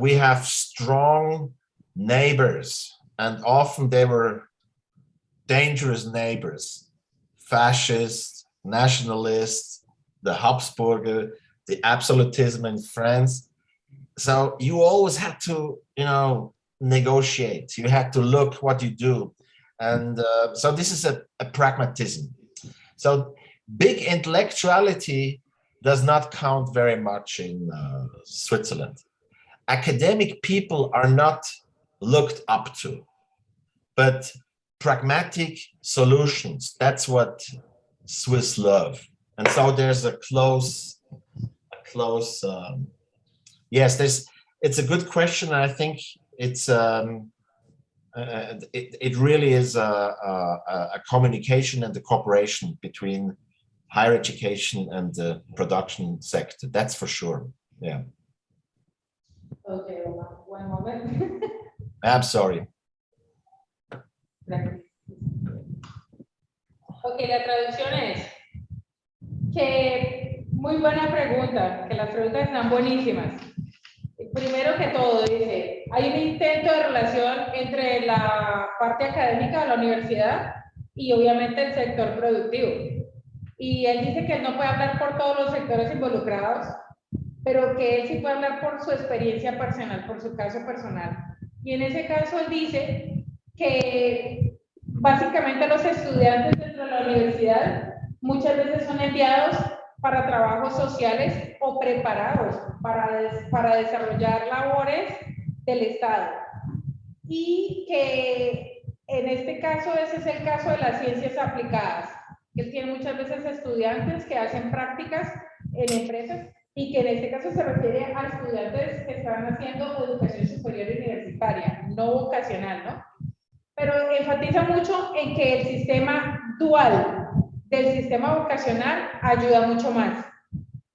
We have strong neighbors, and often they were dangerous neighbors, fascists, nationalists, the Habsburger, the absolutism in France. So you always had to, negotiate. You had to look what you do. And so this is a pragmatism. So big intellectuality does not count very much in Switzerland. Academic people are not looked up to, but pragmatic solutions, that's what Swiss love. And so there's a close yes, it's a good question. I think it's it really is a communication and a cooperation between higher education and the production sector. That's for sure. Yeah. Okay, one moment. I'm sorry. Ok, la traducción es que muy buena pregunta, que las preguntas están buenísimas. primero que todo, dice, hay un intento de relación entre la parte académica de la universidad y obviamente el sector productivo. Y él dice que él no puede hablar por todos los sectores involucrados, pero que él sí puede hablar por su experiencia personal, por su caso personal. Y en ese caso él dice que básicamente los estudiantes dentro de la universidad muchas veces son enviados para trabajos sociales o preparados para desarrollar labores del Estado. Y que en este caso ese es el caso de las ciencias aplicadas. Él tiene muchas veces estudiantes que hacen prácticas en empresas y que en este caso se refiere a estudiantes que están haciendo educación superior universitaria, no vocacional, ¿no? Pero enfatiza mucho en que el sistema dual del sistema vocacional ayuda mucho más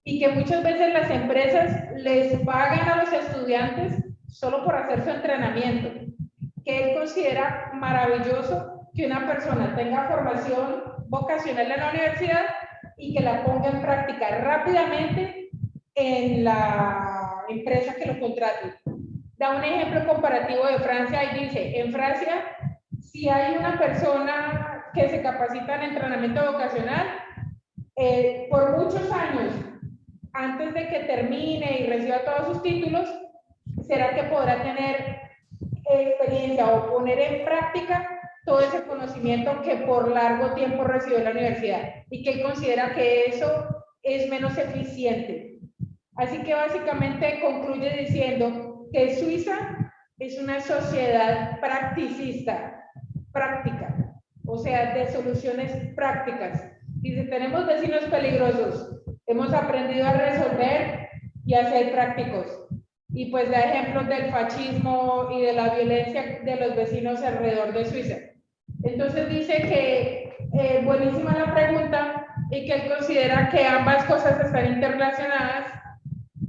y que muchas veces las empresas les pagan a los estudiantes solo por hacer su entrenamiento, que él considera maravilloso que una persona tenga formación vocacional en la universidad y que la ponga en práctica rápidamente en la empresa que lo contrate. Da un ejemplo comparativo de Francia y dice, en Francia, si hay una persona que se capacita en entrenamiento vocacional, por muchos años, antes de que termine y reciba todos sus títulos, será que podrá tener experiencia o poner en práctica todo ese conocimiento que por largo tiempo recibió en la universidad y que él considera que eso es menos eficiente. Así que básicamente concluye diciendo que Suiza es una sociedad practicista, práctica, o sea, de soluciones prácticas. Dice, tenemos vecinos peligrosos, hemos aprendido a resolver y a ser prácticos. Y pues da ejemplos del fascismo y de la violencia de los vecinos alrededor de Suiza. Entonces dice que buenísima la pregunta y que él considera que ambas cosas están interrelacionadas,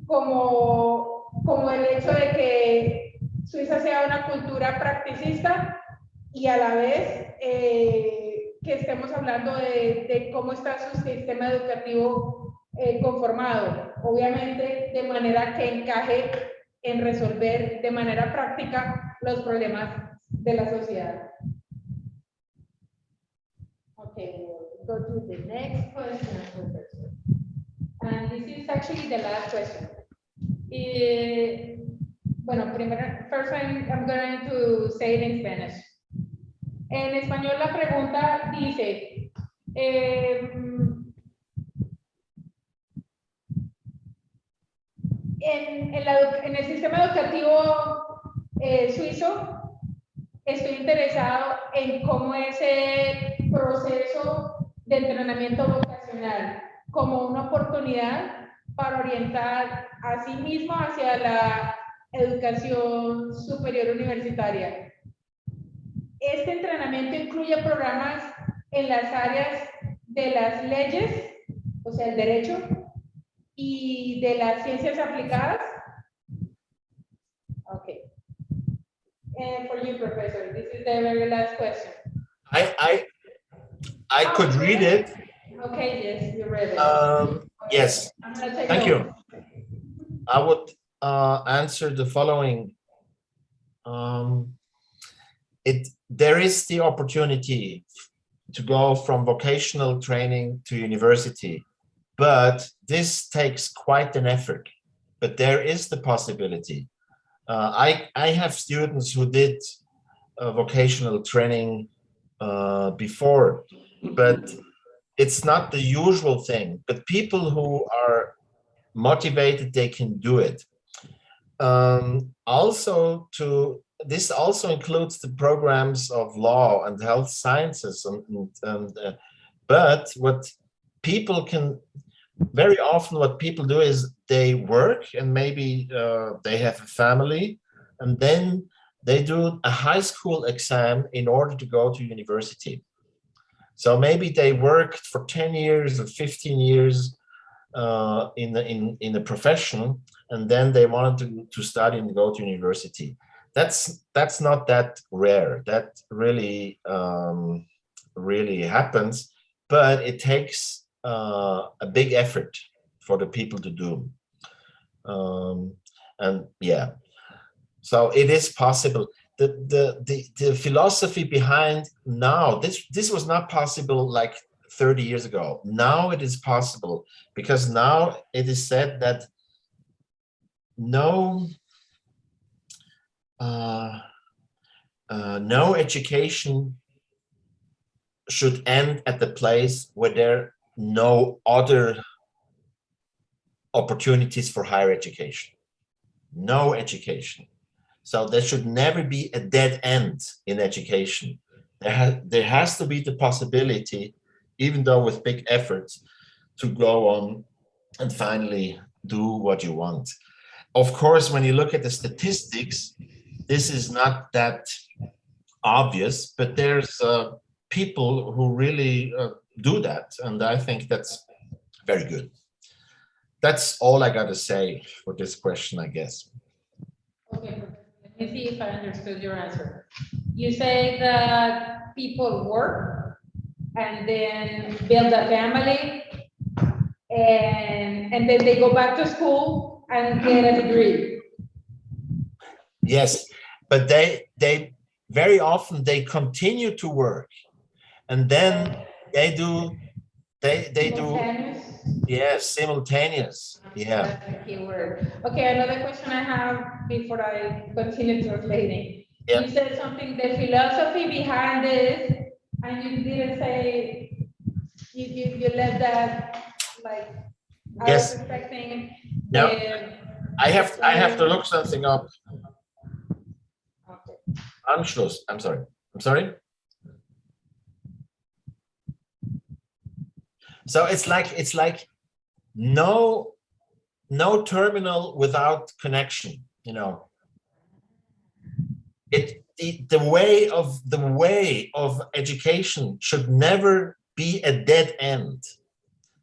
como el hecho de que Suiza sea una cultura practicista y a la vez que estemos hablando de cómo está su sistema educativo conformado, obviamente de manera que encaje en resolver de manera práctica los problemas de la sociedad. Okay, we'll go to the next question, Professor. And this is actually the last question. Bueno, primero, first I'm going to say it in Spanish. En español la pregunta dice, en el sistema educativo suizo, estoy interesado en cómo es el proceso de entrenamiento vocacional como una oportunidad para orientar a sí mismo hacia la educación superior universitaria. Este entrenamiento incluye programas en las áreas de las leyes, o sea, el derecho, y de las ciencias aplicadas. Okay. And for you, Professor, this is the very last question. I could read it. Okay, yes, you read it. Yes, thank you. I would answer the following. There is the opportunity to go from vocational training to university, but this takes quite an effort. But there is the possibility. I have students who did vocational training before, but it's not the usual thing. But people who are motivated, they can do it. This also includes the programs of law and health sciences, but what people can very often what people do is they work and maybe they have a family, and then they do a high school exam in order to go to university. So maybe they worked for 10 years or 15 years in a profession, and then they wanted to study and go to university. That's not that rare. That really really happens, but it takes a big effort for the people to do. And yeah, so it is possible. The philosophy behind now, this was not possible like 30 years ago. Now it is possible, because now it is said that no education should end at the place where there are no other opportunities for higher education. No education. So there should never be a dead end in education. There has to be the possibility, even though with big efforts, to go on and finally do what you want. Of course, when you look at the statistics, this is not that obvious, but there's people who really do that, and I think that's very good. That's all I got to say for this question, I guess. Okay, let me see if I understood your answer. You say that people work and then build a family, and then they go back to school and get a degree. Yes, but they very often they continue to work, and then they do Simultaneous? yes, simultaneous. Yeah. That's the key word. Okay, another question I have before I continue translating. Yeah. You said something, the philosophy behind this, and you didn't say, you left that, like, I Yes. was expecting No. the... I have to look something up. Okay. Anschluss. I'm sorry. So it's like no terminal without connection, you know. The way of education should never be a dead end.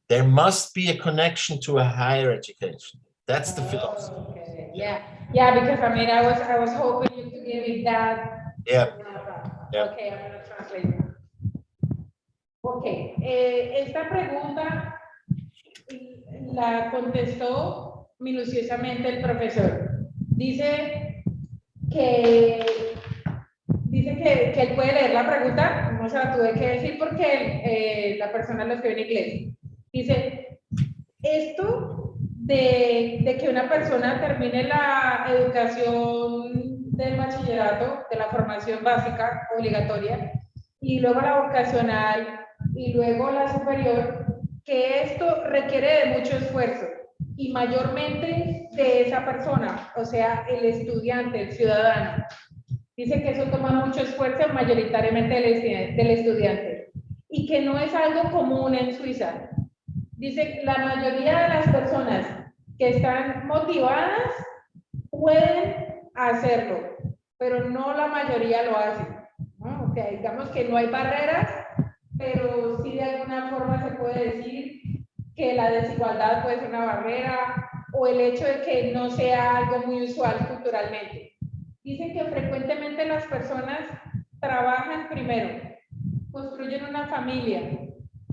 There must be a connection to a higher education. That's the philosophy. Okay. Yeah, because I mean, I was hoping you could give me that. Yeah. Yeah. Okay, I'm gonna translate. Okay, esta pregunta la contestó minuciosamente el profesor. Dice que él puede leer la pregunta, no se la tuve que decir porque la persona lo escribe en inglés. Dice, esto de que una persona termine la educación del bachillerato, de la formación básica obligatoria, y luego la vocacional, y luego la superior, que esto requiere de mucho esfuerzo, y mayormente de esa persona, o sea, el estudiante, el ciudadano. Dice que eso toma mucho esfuerzo mayoritariamente del estudiante, y que no es algo común en Suiza. Dice, la mayoría de las personas que están motivadas pueden hacerlo, pero no la mayoría lo hace, ¿no? O sea, digamos que no hay barreras, pero sí de alguna forma se puede decir que la desigualdad puede ser una barrera, o el hecho de que no sea algo muy usual culturalmente. Dice que frecuentemente las personas trabajan primero, construyen una familia,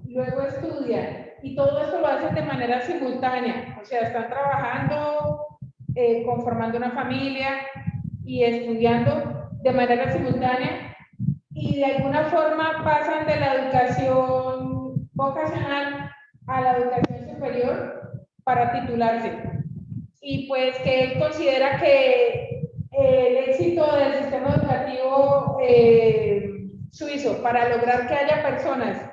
luego estudian, y todo esto lo hacen de manera simultánea, o sea, están trabajando, conformando una familia y estudiando de manera simultánea, y de alguna forma pasan de la educación vocacional a la educación superior para titularse. Y pues que él considera que el éxito del sistema educativo suizo para lograr que haya personas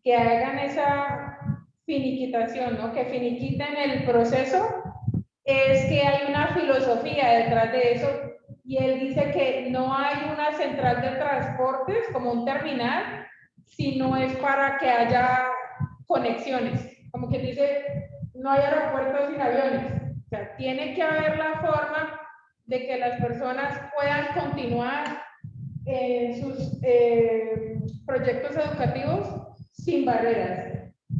que hagan esa finiquitación, ¿no? Que finiquiten el proceso, es que hay una filosofía detrás de eso, y él dice que no hay una central de transportes como un terminal, sino es para que haya conexiones, como que dice, no hay aeropuertos sin aviones, o sea, tiene que haber la forma de que las personas puedan continuar sus proyectos educativos sin barreras.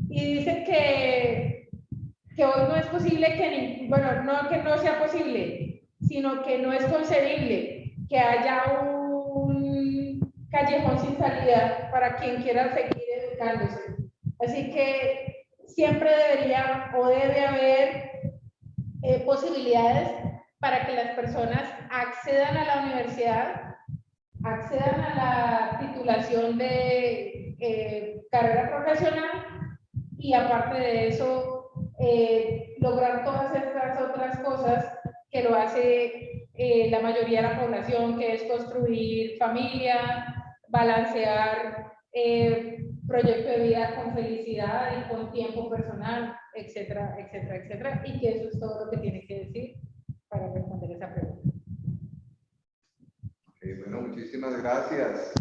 Y dice que hoy no es posible bueno, no que no sea posible, sino que no es concebible que haya un callejón sin salida para quien quiera seguir educándose. Así que siempre debería o debe haber posibilidades para que las personas accedan a la universidad, accedan a la titulación de carrera profesional y aparte de eso, lograr todas estas otras cosas que lo hace la mayoría de la población, que es construir familia, balancear proyecto de vida con felicidad y con tiempo personal, etcétera, etcétera, etcétera, y que eso es todo lo que tiene que decir para responder esa pregunta. Okay, bueno, muchísimas gracias.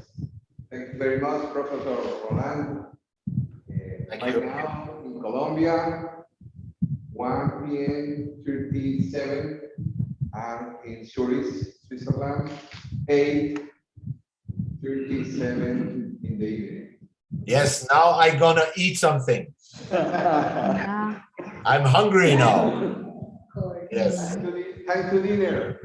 Thank you very much, Professor Roland. Thank Right you. now in Colombia, 1 p.m. 37, and in Zurich, Switzerland, 8:37 in the evening. Yes, now I'm gonna eat something. Ah, I'm hungry now. Yes. Time to dinner.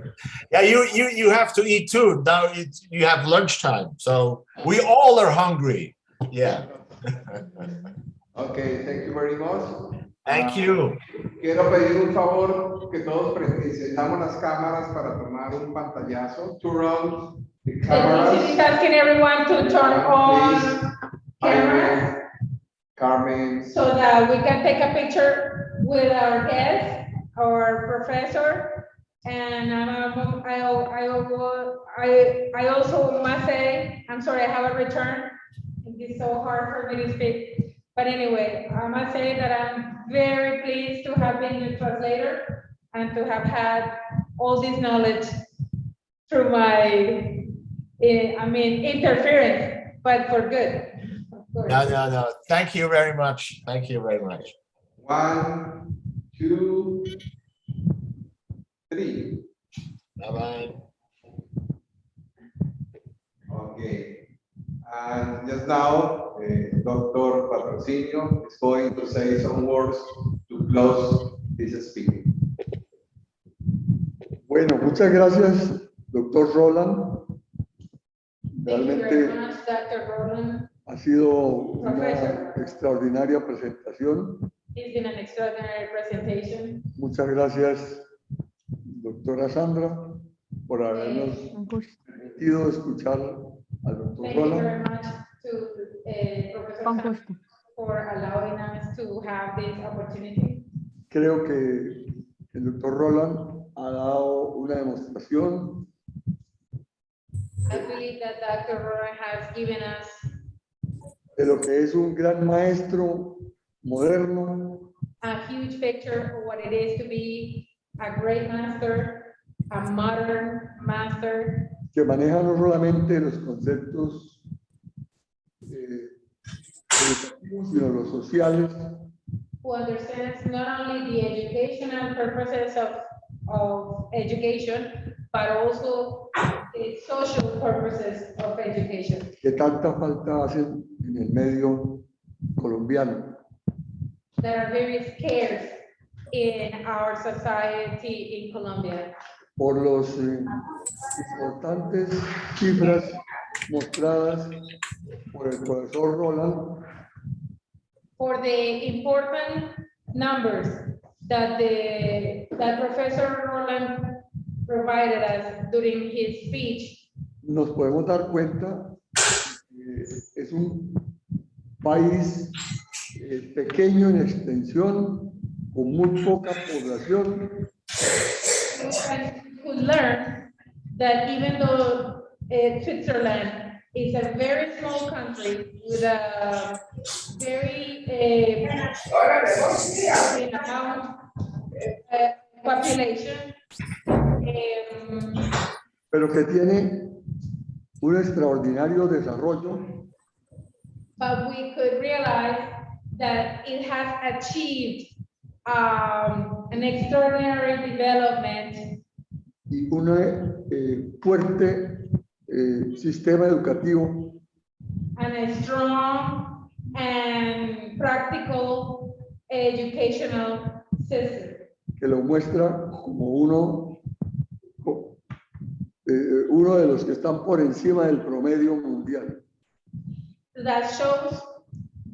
Yeah, you have to eat too. Now you have lunchtime, so we all are hungry. Yeah. Okay, thank you very much. Thank you. Quiero pedir un favor, que todos encendamos las cámaras para tomar un pantallazo. To run the cameras. He's asking everyone to turn on cameras Carmen. so that we can take a picture with our guest, our professor. And I also must say, I'm sorry, I have a return. It's so hard for me to speak. But anyway, I must say that I'm very pleased to have been your translator and to have had all this knowledge through my, interference, but for good. Of course. No. Thank you very much. Thank you very much. 1, 2, 3. Bye-bye. Okay. And just now, Dr. Patrocinio is going to say some words to close this speaking. Bueno, muchas gracias, doctor Roland. Thank you very Realmente much, Dr. Roland. ha sido una Professor. extraordinaria presentación. It's been an extraordinary presentation. Muchas gracias, doctora Sandra, por habernos un gusto. permitido escuchar al doctor Thank you very Roland. much to Professor Con Sam gusto. for allowing us to have this opportunity. Creo que el doctor Roland ha dado una demostración I believe that Dr. Roland has given us de lo que es un gran maestro moderno, a huge picture of what it is to be a great master, a modern master, que maneja no solamente los conceptos educativos, sino los sociales, who understands not only the educational purposes of education, but also the social purposes of education que tanta falta hacen en el medio colombiano. that are very scarce in our society in Colombia. Por los importantes cifras mostradas por el profesor Roland, For the important numbers that Professor Roland provided us during his speech, nos podemos dar cuenta que es un país pequeño en extensión, con muy poca población, we could learn that even though Switzerland is a very small country with a very amount population, pero que tiene un extraordinario desarrollo but we could realize that it has achieved an extraordinary development y un fuerte sistema educativo and a strong and practical educational system que lo muestra como uno de los que están por encima del promedio mundial. that shows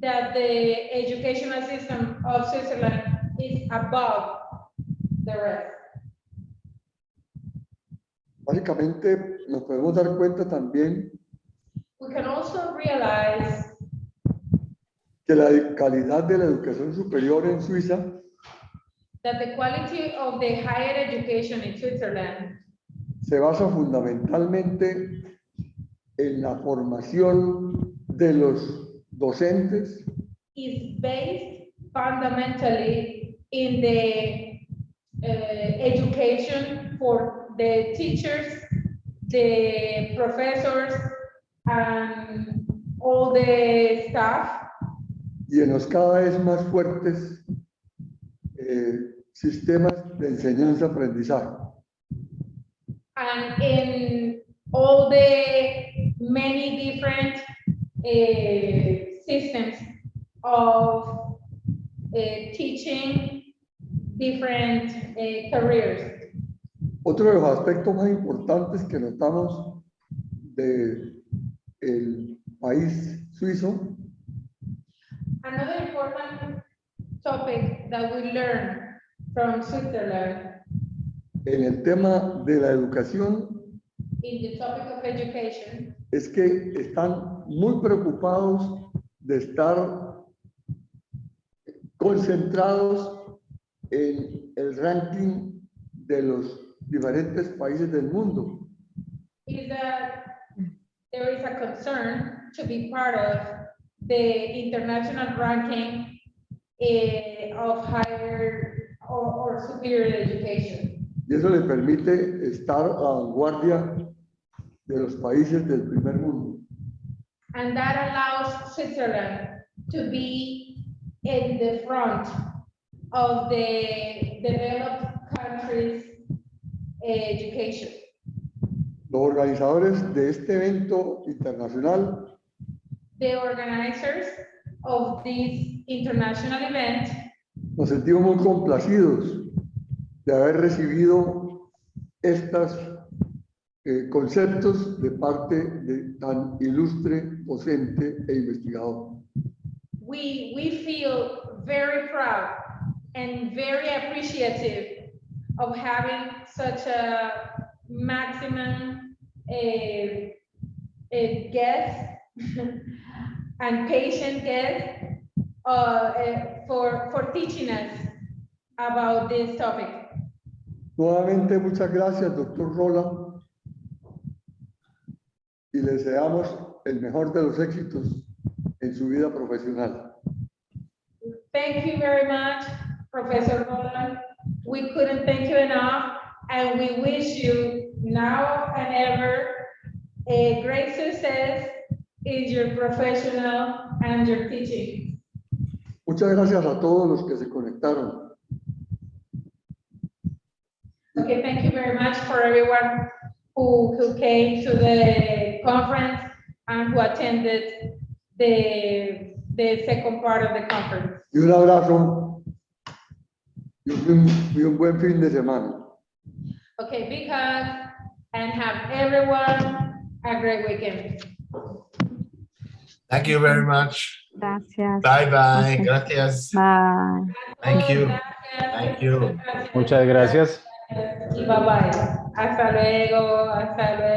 that the educational system of Switzerland is above the rest. Básicamente nos podemos dar cuenta también We can also realize que la calidad de la educación superior en Suiza that the quality of the higher education in Switzerland se basa fundamentalmente en la formación de los docentes is based fundamentally in the education for the teachers, the professors, and all the staff, y en los cada vez más fuertes sistemas de enseñanza-aprendizaje. and in all the many different systems of teaching different careers. Otro de los aspectos más importantes que notamos del país suizo Another important topic that we learn from Switzerland en el tema de la educación in the topic of education es que están muy preocupados de estar concentrados en el ranking de los diferentes países del mundo. is that there is a concern to be part of the international ranking of higher or superior education. Y eso le permite estar a la vanguardia de los países del primer mundo. And that allows Switzerland to be in the front of the developed countries' education. Los organizadores de este evento internacional The organizers of this international event nos sentimos muy complacidos de haber recibido estos conceptos de parte de tan ilustre docente e investigador. we feel very proud and very appreciative of having such a maximum guest and patient guest for teaching us about this topic. Nuevamente, muchas gracias, doctor Roland, y le deseamos el mejor de los éxitos en su vida profesional. Thank you very much, Professor Roland. We couldn't thank you enough, and we wish you now and ever a great success in your professional and your teaching. Muchas gracias a todos los que se conectaron. Okay, thank you very much for everyone who came to the conference and who attended the second part of the conference. Y un abrazo y un buen fin de semana. Okay, big hug and have everyone a great weekend. Thank you very much. Gracias. Bye bye. Okay. Gracias. Bye. Thank you. Gracias. Thank you. Muchas gracias. Y bye bye. Hasta luego. Hasta luego.